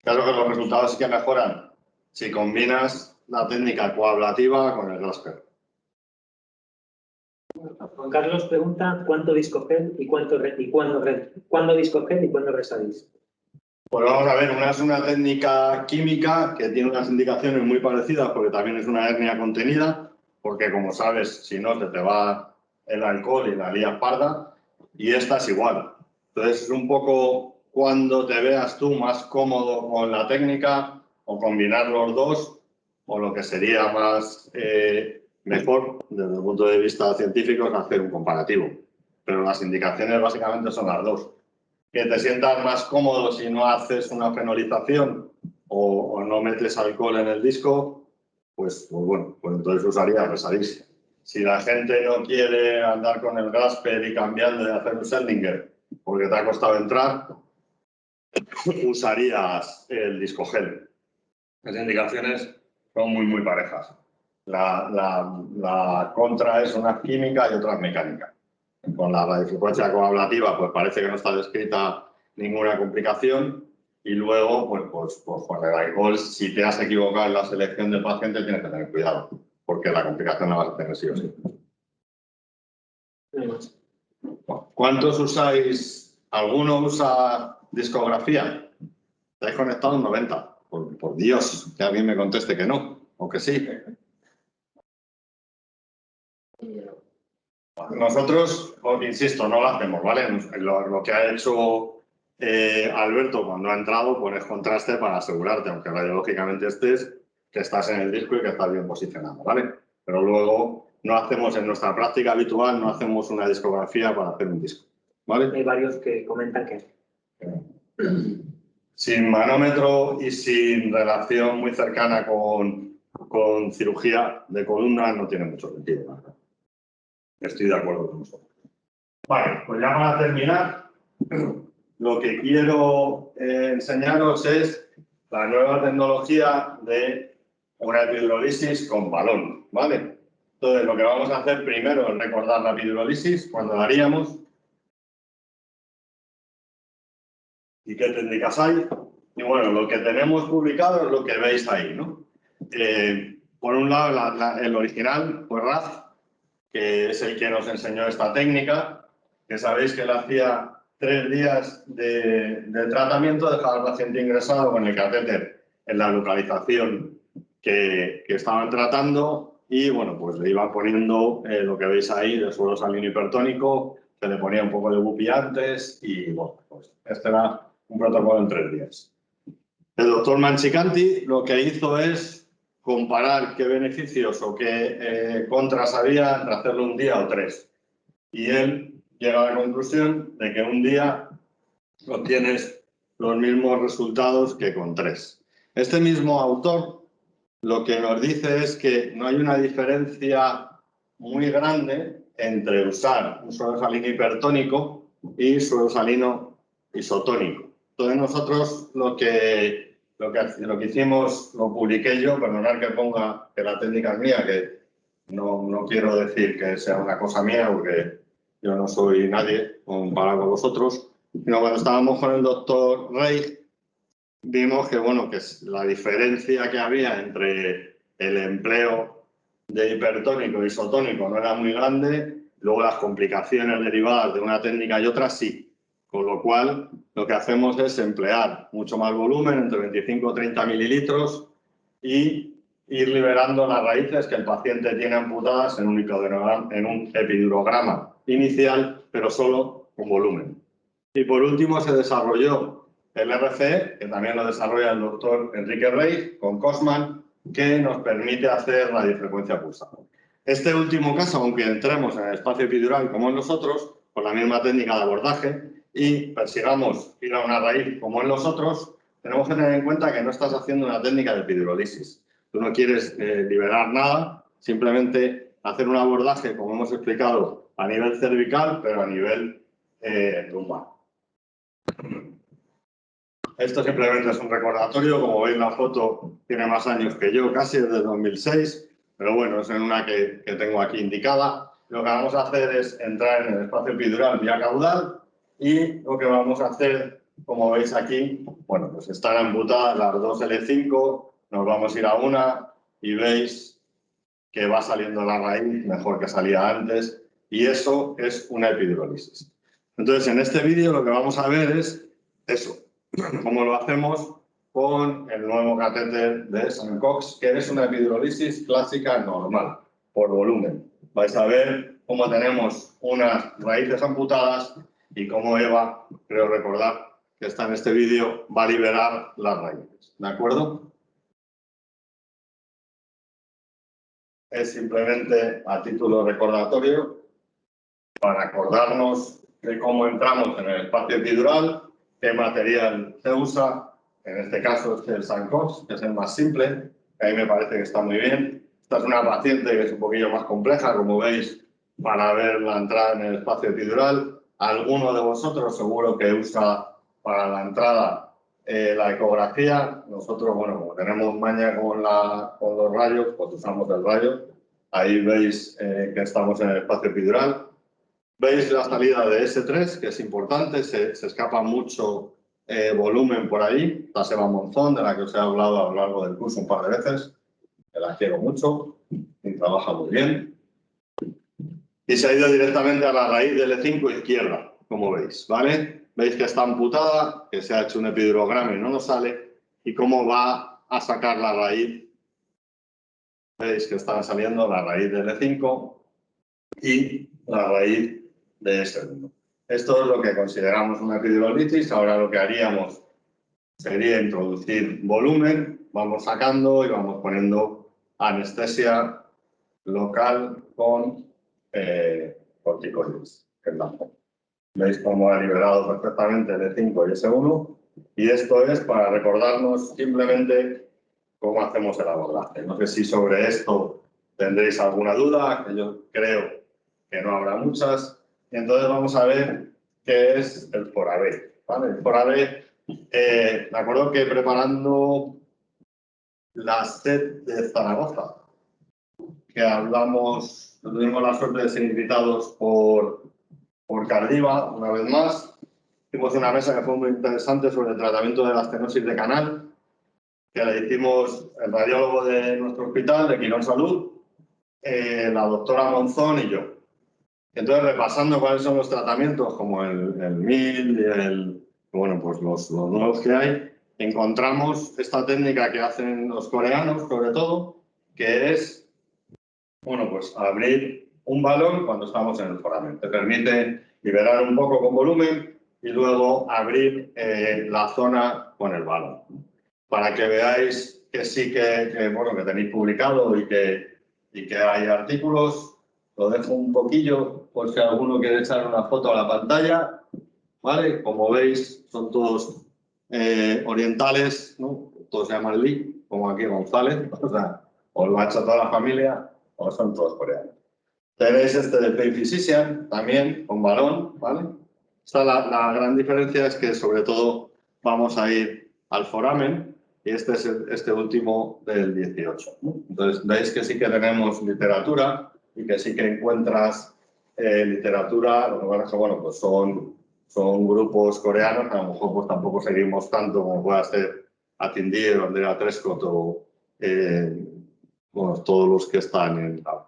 Claro que los resultados sí que mejoran si combinas la técnica coablativa con el Grasper. Juan Carlos pregunta cuánto discogel y cuándo discogel y cuándo resadís. Pues vamos a ver, una es una técnica química que tiene unas indicaciones muy parecidas porque también es una hernia contenida, porque como sabes, si no se te va el alcohol y la lías parda, y esta es igual. Entonces es un poco cuando te veas tú más cómodo con la técnica o combinar los dos, o lo que sería más mejor desde el punto de vista científico es hacer un comparativo. Pero las indicaciones básicamente son las dos. Que te sientas más cómodo si no haces una fenolización o no metes alcohol en el disco, pues bueno, pues entonces usaría Resadís. Si la gente no quiere andar con el Grasper y cambiando y hacer un Seldinger porque te ha costado entrar, usarías el discogel. Las indicaciones son muy parejas. La contra es una química y otra mecánica. Con la radiofrecuencia coablativa, pues parece que no está descrita ninguna complicación. Y luego, pues con el alcohol, si te has equivocado en la selección del paciente, tienes que tener cuidado, porque la complicación la vas a tener sí o sí. ¿Cuántos usáis? ¿Alguno usa discografía? ¿Estáis conectados? 90. Por Dios, que alguien me conteste que no, o que sí. Nosotros, insisto, no lo hacemos, ¿vale? Lo que ha hecho Alberto cuando ha entrado, pones contraste para asegurarte, aunque radiológicamente estés, que estás en el disco y que estás bien posicionado, ¿vale? Pero luego no hacemos en nuestra práctica habitual, no hacemos una discografía para hacer un disco, ¿vale? Hay varios que comentan que sin manómetro y sin relación muy cercana con cirugía de columna no tiene mucho sentido, ¿verdad? Estoy de acuerdo con vosotros. Vale, pues ya para terminar, lo que quiero enseñaros es la nueva tecnología de una epidurolisis con balón, ¿vale? Entonces, lo que vamos a hacer primero es recordar la epidurolisis, cuando la haríamos y qué técnicas hay. Y bueno, lo que tenemos publicado es lo que veis ahí, ¿no? Por un lado, el original, pues Raz, que es el que nos enseñó esta técnica, que sabéis que él hacía 3 días de tratamiento, dejaba al paciente ingresado con el catéter en la localización que estaban tratando y, bueno, pues le iba poniendo lo que veis ahí de suelo salino hipertónico, se le ponía un poco de bupi antes y, bueno, pues este era un protocolo en 3 días. El doctor Manchicanti lo que hizo es comparar qué beneficios o qué contras había entre hacerlo un día o 3. Y él llega a la conclusión de que un día obtienes los mismos resultados que con 3. Este mismo autor lo que nos dice es que no hay una diferencia muy grande entre usar un suelo salino hipertónico y suelo salino isotónico. Entonces nosotros lo que hicimos, lo publiqué yo, perdonad que ponga que la técnica es mía, que no quiero decir que sea una cosa mía porque yo no soy nadie comparado con vosotros, sino cuando estábamos con el doctor Rey, vimos que, bueno, que la diferencia que había entre el empleo de hipertónico y isotónico no era muy grande, luego las complicaciones derivadas de una técnica y otra sí, con lo cual lo que hacemos es emplear mucho más volumen, entre 25 y 30 mililitros, y ir liberando las raíces que el paciente tiene amputadas en un epidurograma inicial, pero solo con volumen. Y por último se desarrolló el RCE, que también lo desarrolla el doctor Enrique Rey con Cosman, que nos permite hacer radiofrecuencia pulsada. Este último caso, aunque entremos en el espacio epidural como en los otros, con la misma técnica de abordaje, y persigamos ir a una raíz como en los otros, tenemos que tener en cuenta que no estás haciendo una técnica de epidurolisis. Tú no quieres liberar nada, simplemente hacer un abordaje, como hemos explicado, a nivel cervical, pero a nivel lumbar. Esto simplemente es un recordatorio. Como veis, la foto tiene más años que yo, casi desde 2006, pero bueno, es en una que tengo aquí indicada. Lo que vamos a hacer es entrar en el espacio epidural vía caudal y lo que vamos a hacer, como veis aquí, bueno, pues están amputadas las dos L5, nos vamos a ir a una y veis que va saliendo la raíz mejor que salía antes y eso es una epidurolisis. Entonces, en este vídeo lo que vamos a ver es eso, cómo lo hacemos con el nuevo catéter de Sancox, que es una epidurolisis clásica normal, por volumen. Vais a ver cómo tenemos unas raíces amputadas y cómo Eva, creo recordar que está en este vídeo, va a liberar las raíces. ¿De acuerdo? Es simplemente a título recordatorio para acordarnos de cómo entramos en el espacio epidural, qué material se usa. En este caso es el Sancox, que es el más simple, que a mí me parece que está muy bien. Esta es una paciente que es un poquillo más compleja, como veis, para ver la entrada en el espacio epidural. Alguno de vosotros seguro que usa para la entrada la ecografía. Nosotros, bueno, como tenemos maña con los rayos, pues usamos el rayo. Ahí veis que estamos en el espacio epidural. Veis la salida de S3, que es importante, se escapa mucho volumen por ahí. La Eva Monzón, de la que os he hablado a lo largo del curso un par de veces, que la quiero mucho y trabaja muy bien. Y se ha ido directamente a la raíz del E5 izquierda, como veis, ¿vale? Veis que está amputada, que se ha hecho un epidurograma y no nos sale, y cómo va a sacar la raíz. Veis que está saliendo la raíz del E5 y la raíz de S1. Esto es lo que consideramos una epidurolisis. Ahora lo que haríamos sería introducir volumen, vamos sacando y vamos poniendo anestesia local con corticoides. Veis cómo ha liberado perfectamente el E5 y S1. Y esto es para recordarnos simplemente cómo hacemos el abordaje. No sé si sobre esto tendréis alguna duda, que yo creo que no habrá muchas. Y entonces vamos a ver qué es el FORAB, ¿vale? El FORAB, me acuerdo que preparando la SED de Zaragoza, que hablamos, tuvimos la suerte de ser invitados por Cardiva una vez más. Hicimos una mesa que fue muy interesante sobre el tratamiento de la estenosis de canal, que le hicimos el radiólogo de nuestro hospital, de Quirón Salud, la doctora Monzón y yo. Entonces, repasando cuáles son los tratamientos, como el MIL y bueno, pues los nuevos que hay, encontramos esta técnica que hacen los coreanos, sobre todo, que es, bueno, pues abrir un balón cuando estamos en el foramen. Te permite liberar un poco con volumen y luego abrir la zona con el balón. Para que veáis que sí bueno, que tenéis publicado y que hay artículos. Lo dejo un poquillo por si alguno quiere echar una foto a la pantalla, ¿vale? Como veis, son todos orientales, ¿no? Todos se llaman Lee, como aquí González, o sea, o lo ha hecho toda la familia, o son todos coreanos. Tenéis este de Pay Physician, también, con balón, ¿vale? La gran diferencia es que, sobre todo, vamos a ir al foramen, y este es este último del 18, ¿no? Entonces, veis que sí que tenemos literatura, y que sí que encuentras literatura, lo que pasa es que, bueno, pues son grupos coreanos, a lo mejor pues tampoco seguimos tanto como pueda ser Atindir o Andrea Trescott o bueno, todos los que están en la...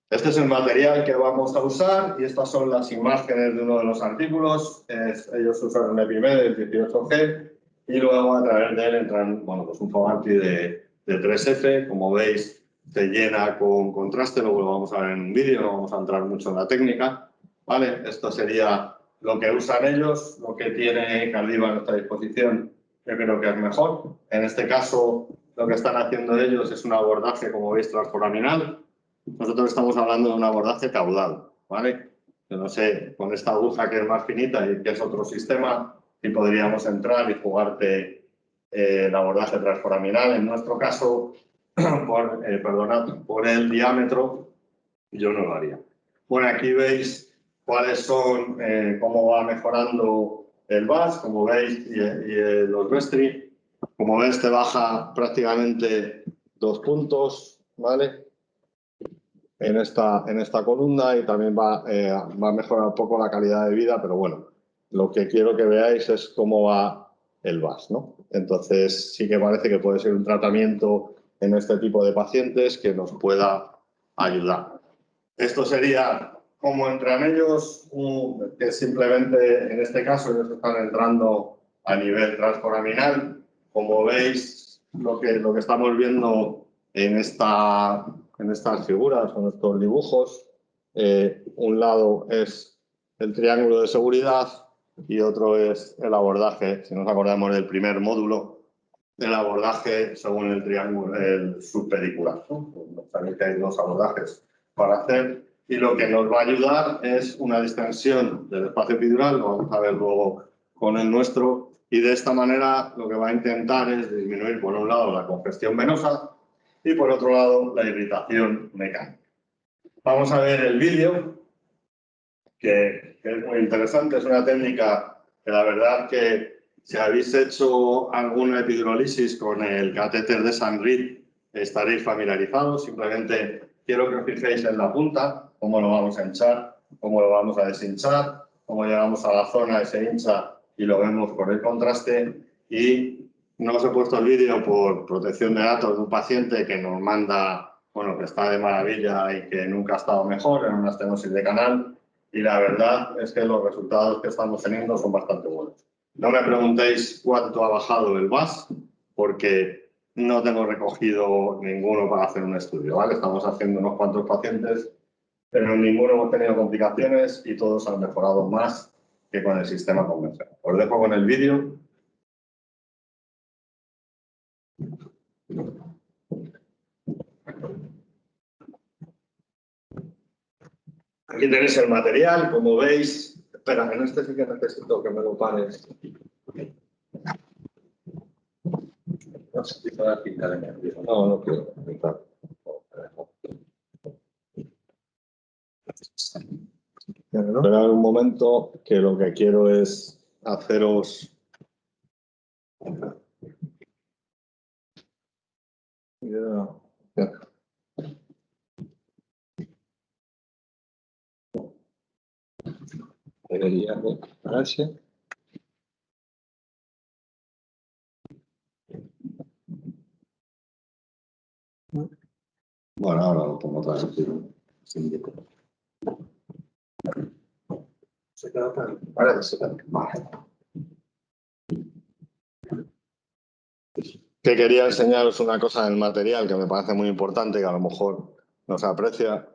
Este es el material que vamos a usar y estas son las imágenes de uno de los artículos. Ellos usan el EpiMed, el 18G, y luego a través de él entran, bueno, pues un Fogarty de de 3F. Como veis, se llena con contraste, luego lo vamos a ver en un vídeo, no vamos a entrar mucho en la técnica. ¿Vale? Esto sería lo que usan ellos, lo que tiene Caldiva a nuestra disposición, yo creo que es mejor. En este caso, lo que están haciendo ellos es un abordaje, como veis, transforaminal. Nosotros estamos hablando de un abordaje caudal, ¿vale? Yo no sé, con esta aguja que es más finita y que es otro sistema, si podríamos entrar y jugarte el abordaje transforaminal. En nuestro caso, por el diámetro, yo no lo haría. Bueno, aquí veis cuáles son, cómo va mejorando el VAS, como veis, y los Vestri. Como ves, te baja prácticamente 2 puntos, ¿vale? En esta columna, y también va a mejorar un poco la calidad de vida, pero bueno, lo que quiero que veáis es cómo va el VAS, ¿no? Entonces, sí que parece que puede ser un tratamiento en este tipo de pacientes que nos pueda ayudar. Esto sería cómo entran ellos, que simplemente en este caso ellos están entrando a nivel transforaminal. Como veis, lo que estamos viendo en estas figuras, en estos dibujos, un lado es el triángulo de seguridad y otro es el abordaje, si nos acordamos del primer módulo, el abordaje según el triángulo, el subpedicular, ¿no? Sabéis que hay 2 abordajes para hacer, y lo que nos va a ayudar es una distensión del espacio epidural, lo vamos a ver luego con el nuestro, y de esta manera lo que va a intentar es disminuir por un lado la congestión venosa y por otro lado la irritación mecánica. Vamos a ver el vídeo, que es muy interesante, es una técnica que la verdad que si habéis hecho alguna epidurolisis con el catéter de Saint-Ritt estaréis familiarizados. Simplemente quiero que os fijéis en la punta, cómo lo vamos a hinchar, cómo lo vamos a deshinchar, cómo llegamos a la zona y se hincha y lo vemos por el contraste. Y no os he puesto el vídeo por protección de datos de un paciente que nos manda, bueno, que está de maravilla y que nunca ha estado mejor en una estenosis de canal. Y la verdad es que los resultados que estamos teniendo son bastante buenos. No me preguntéis cuánto ha bajado el VAS, porque no tengo recogido ninguno para hacer un estudio, ¿vale? Estamos haciendo unos cuantos pacientes, pero en ninguno hemos tenido complicaciones y todos han mejorado más que con el sistema convencional. Os dejo con el vídeo. Aquí tenéis el material, como veis. Espera, en este sí que necesito que me lo pares. No sé si puedo quitar el nervio. No, no quiero quitar. Esperad un momento, que lo que quiero es haceros... Debería pararse. Bueno, ahora lo pongo otra vez. Se queda tan... Ahora se queda. Vale. Que quería enseñaros una cosa del material que me parece muy importante, que a lo mejor no se aprecia.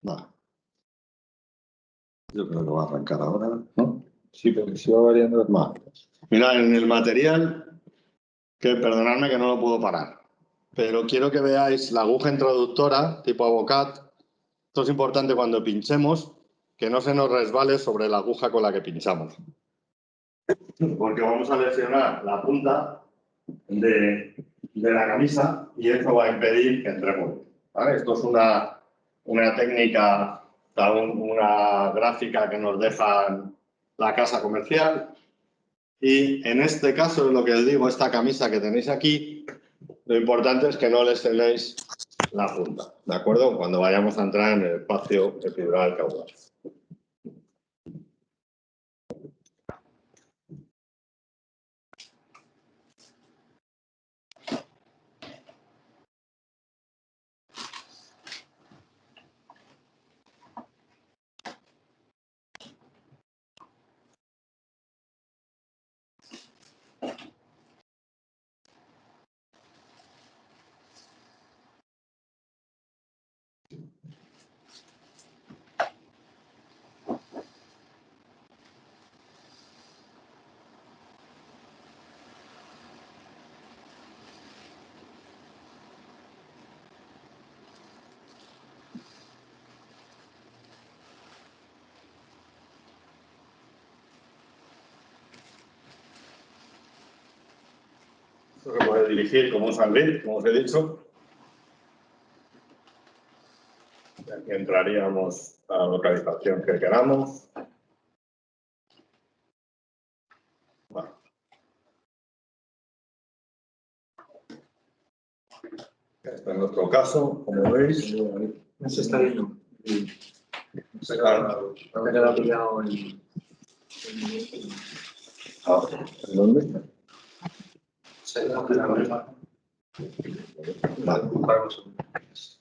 Vale. Yo creo que va a arrancar ahora, ¿no? Sí, porque si va variando. Vale. Mirad, en el material, que perdonadme que no lo puedo parar, pero quiero que veáis la aguja introductora tipo Avocat. Esto es importante cuando pinchemos, que no se nos resbale sobre la aguja con la que pinchamos. Porque vamos a lesionar la punta de la camisa y eso va a impedir que entremos. ¿Vale? Esto es una técnica, una gráfica que nos deja la casa comercial. Y en este caso, lo que os digo, esta camisa que tenéis aquí, lo importante es que no lesionéis la punta, ¿de acuerdo? Cuando vayamos a entrar en el espacio epidural caudal. Se puede dirigir como un sandwich, como os he dicho. Y aquí entraríamos a la localización que queramos. Bueno. Este es nuestro caso, como veis. No se está viendo. Se ha quedado pillado en... ¿En dónde?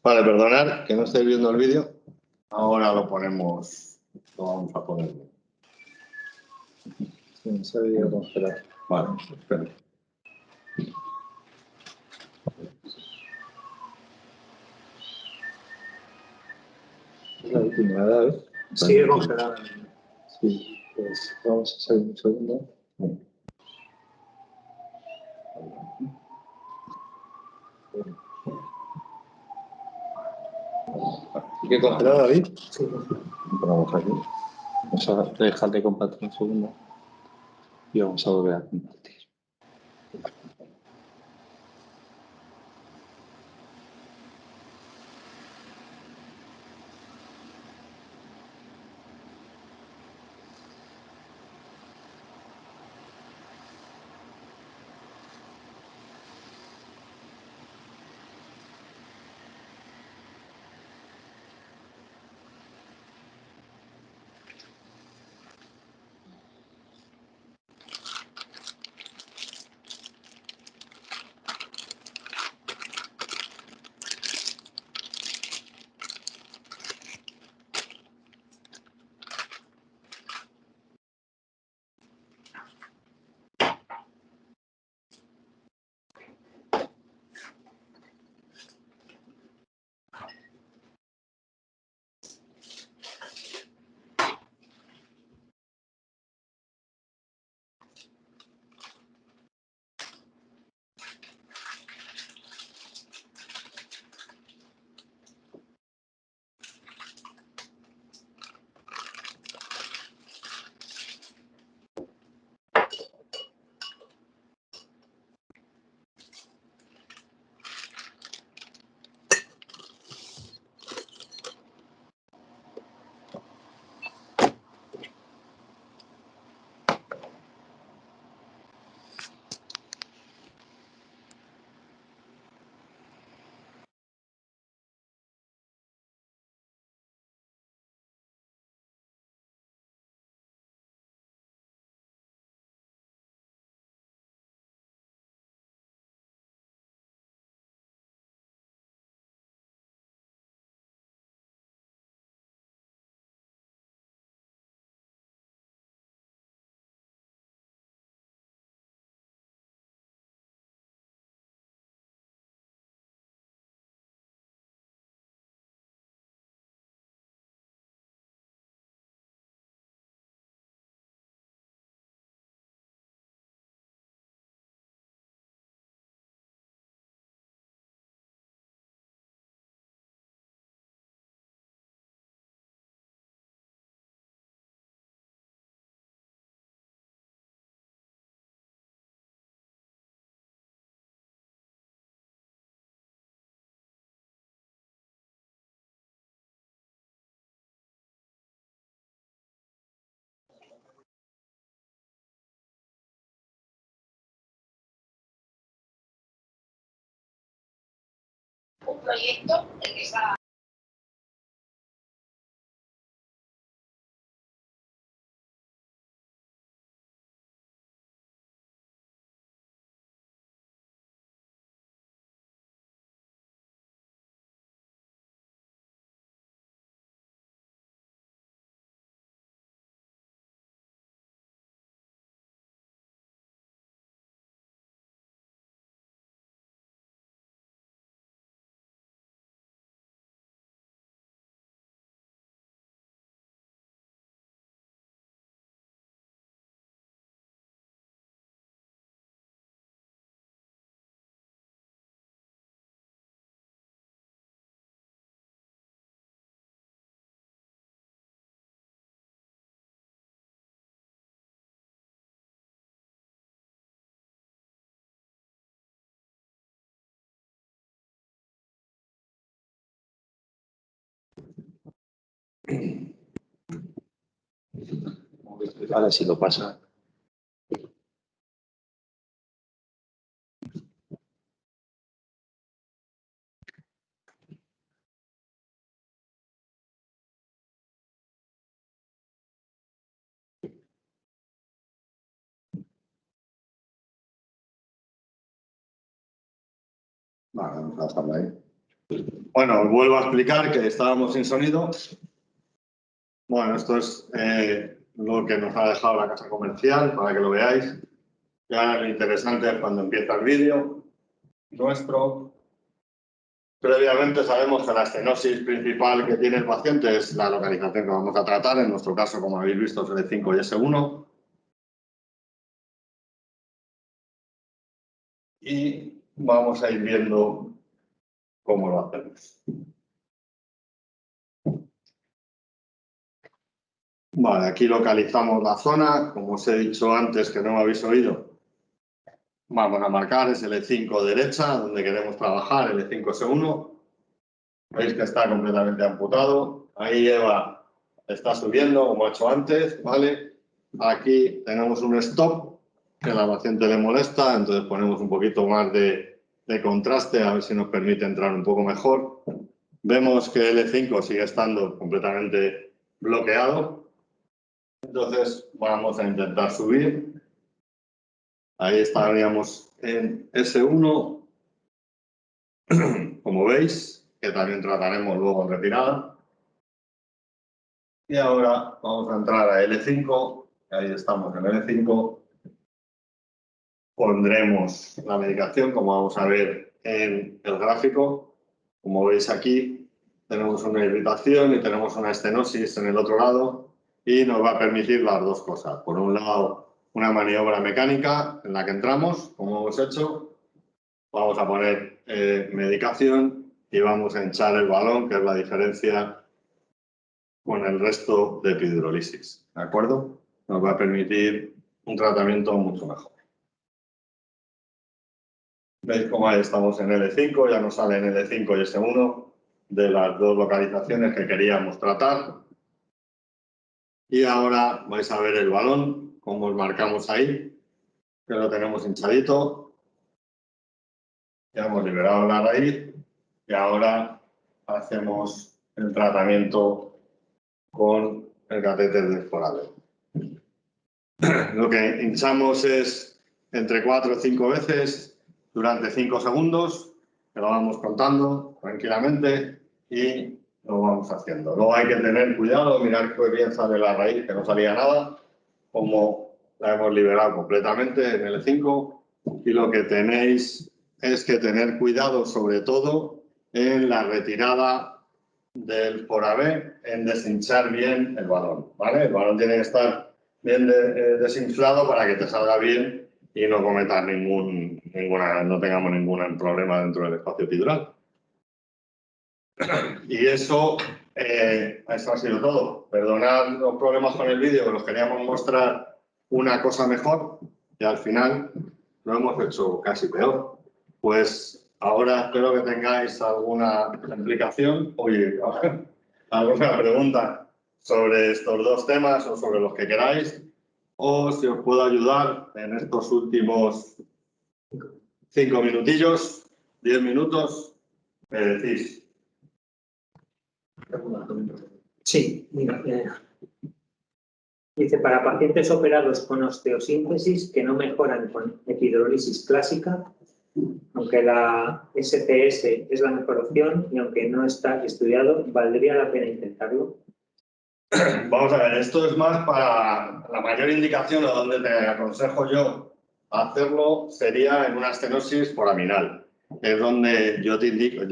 Vale, perdonad que no estéis viendo el vídeo. Ahora lo ponemos, lo vamos a poner. Sí, se había congelado. Vale, espera. Es la última edad, ¿eh? Sigue congelada. Sí, pues vamos a hacer un segundo. ¿Sigue congelada, David? Sí. Ponemos aquí. Vamos a dejar de compartir un segundo y vamos a volver a compartir. Un proyecto el que está Ahora sí lo pasa. Vale, vamos a dejarlo ahí. Bueno, os vuelvo a explicar que estábamos sin sonido. Bueno, esto es lo que nos ha dejado la casa comercial para que lo veáis. Ya lo interesante es cuando empieza el vídeo nuestro. Previamente sabemos que la estenosis principal que tiene el paciente es la localización que vamos a tratar. En nuestro caso, como habéis visto, es L5 y S1. Y vamos a ir viendo cómo lo hacemos. Vale, aquí localizamos la zona. Como os he dicho antes, que no me habéis oído, vamos a marcar es L5 derecha, donde queremos trabajar, L5 S1. Veis que está completamente amputado. Ahí Eva está subiendo, como he hecho antes, ¿vale? Aquí tenemos un stop, que a la paciente le molesta, entonces ponemos un poquito más de contraste, a ver si nos permite entrar un poco mejor. Vemos que L5 sigue estando completamente bloqueado. Entonces vamos a intentar subir. Ahí estaríamos en S1, como veis, que también trataremos luego en retirada. Y ahora vamos a entrar a L5, ahí estamos en L5. Pondremos la medicación, como vamos a ver en el gráfico. Como veis aquí, tenemos una irritación y tenemos una estenosis en el otro lado y nos va a permitir las dos cosas. Por un lado, una maniobra mecánica en la que entramos, como hemos hecho. Vamos a poner medicación y vamos a hinchar el balón, que es la diferencia con el resto de epidurolisis. ¿De acuerdo? Nos va a permitir un tratamiento mucho mejor. ¿Veis cómo ahí estamos en L5? Ya nos sale en L5 y S1 de las dos localizaciones que queríamos tratar. Y ahora vais a ver el balón, como os marcamos ahí, que lo tenemos hinchadito. Ya hemos liberado la raíz y ahora hacemos el tratamiento con el catéter de Forade. Lo que hinchamos es entre 4 o 5 veces durante 5 segundos, que lo vamos contando tranquilamente y lo vamos haciendo. Luego hay que tener cuidado, mirar que bien sale la raíz, que no salía nada, como la hemos liberado completamente en el 5. Y lo que tenéis es que tener cuidado, sobre todo, en la retirada del Forade, en deshinchar bien el balón, ¿vale? El balón tiene que estar bien desinflado para que te salga bien y no cometas no tengamos ningún problema dentro del espacio epidural. Y eso ha sido todo. Perdonad los problemas con el vídeo, que los queríamos mostrar una cosa mejor y al final lo hemos hecho casi peor. Pues ahora espero que tengáis alguna explicación, alguna pregunta sobre estos dos temas o sobre los que queráis, o si os puedo ayudar en estos últimos 5 minutillos, 10 minutos, me decís. Sí, mira, dice, para pacientes operados con osteosíntesis que no mejoran con epidurolisis clásica, aunque la SPS es la mejor opción y aunque no está estudiado, ¿valdría la pena intentarlo? Vamos a ver, esto es más para la mayor indicación o donde te aconsejo yo hacerlo sería en una estenosis foraminal. Es donde yo te indico,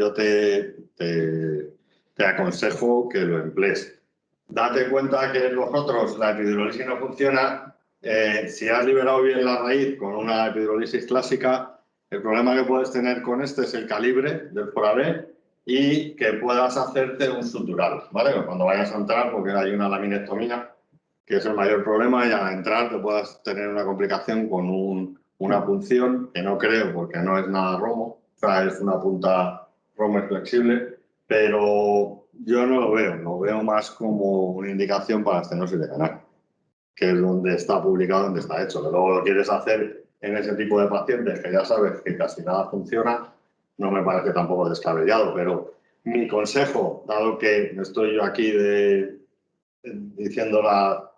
te aconsejo que lo emplees. Date cuenta que vosotros la epidurolisis no funciona. Si has liberado bien la raíz con una epidurolisis clásica, el problema que puedes tener con este es el calibre del Forade y que puedas hacerte un sutural, ¿vale? Cuando vayas a entrar, porque hay una laminectomía, que es el mayor problema, y al entrar te puedas tener una complicación con una punción, que no creo porque no es nada romo, o sea, es una punta romo flexible, pero Yo no lo veo más como una indicación para estenosis de canal, que es donde está publicado, donde está hecho. Que luego lo quieres hacer en ese tipo de pacientes que ya sabes que casi nada funciona, no me parece tampoco descabellado, pero mi consejo, dado que estoy yo aquí diciéndola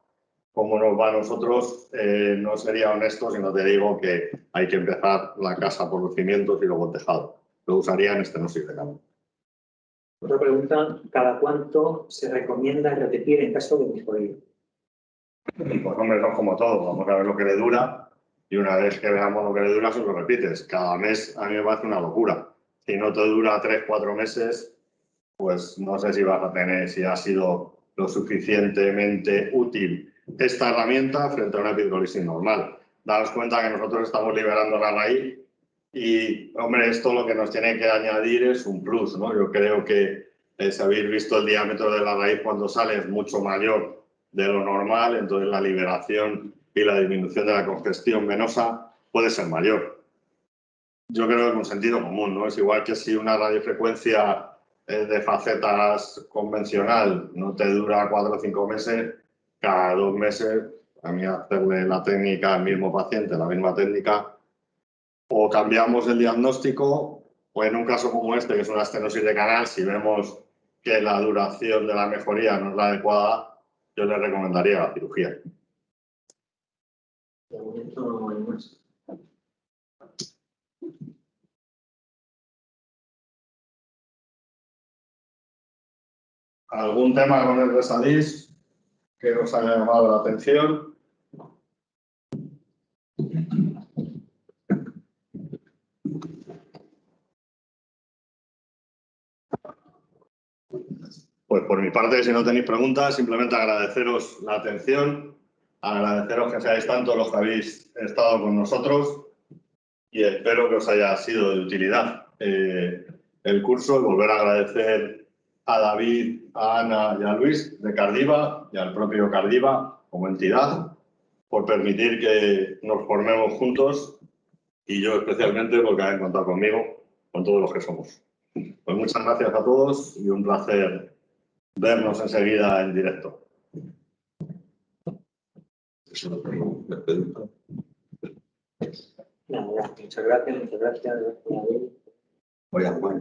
cómo nos va a nosotros, no sería honesto si no te digo que hay que empezar la casa por los cimientos y luego el tejado. Lo usaría en estenosis de canal. Otra pregunta, ¿cada cuánto se recomienda repetir en caso de mejoría? Pues hombre, no es como todo, vamos a ver lo que le dura y una vez que veamos lo que le dura, se lo repites. Cada mes a mí me parece una locura. Si no te dura 3, 4 meses, pues no sé si vas a tener, si ha sido lo suficientemente útil esta herramienta frente a una epidurolisis normal. Daos cuenta que nosotros estamos liberando la raíz y, hombre, esto lo que nos tiene que añadir es un plus, ¿no? Yo creo que si habéis visto el diámetro de la raíz cuando sale es mucho mayor de lo normal, entonces la liberación y la disminución de la congestión venosa puede ser mayor. Yo creo que con sentido común, ¿no? Es igual que si una radiofrecuencia de facetas convencional no te dura 4 o 5 meses, cada 2 meses, a mí hacerle la técnica al mismo paciente, la misma técnica, o cambiamos el diagnóstico, o en un caso como este, que es una estenosis de canal, si vemos que la duración de la mejoría no es la adecuada, yo le recomendaría la cirugía. De momento no hay más. ¿Algún tema con el Resadís que os haya llamado la atención? Pues por mi parte, si no tenéis preguntas, simplemente agradeceros la atención, agradeceros que seáis tanto los que habéis estado con nosotros y espero que os haya sido de utilidad el curso y volver a agradecer a David, a Ana y a Luis de Cardiva y al propio Cardiva como entidad por permitir que nos formemos juntos y yo especialmente porque han contado conmigo, con todos los que somos. Pues muchas gracias a todos y un placer vernos enseguida en directo. Nada, muchas gracias, gracias. Voy a jugar.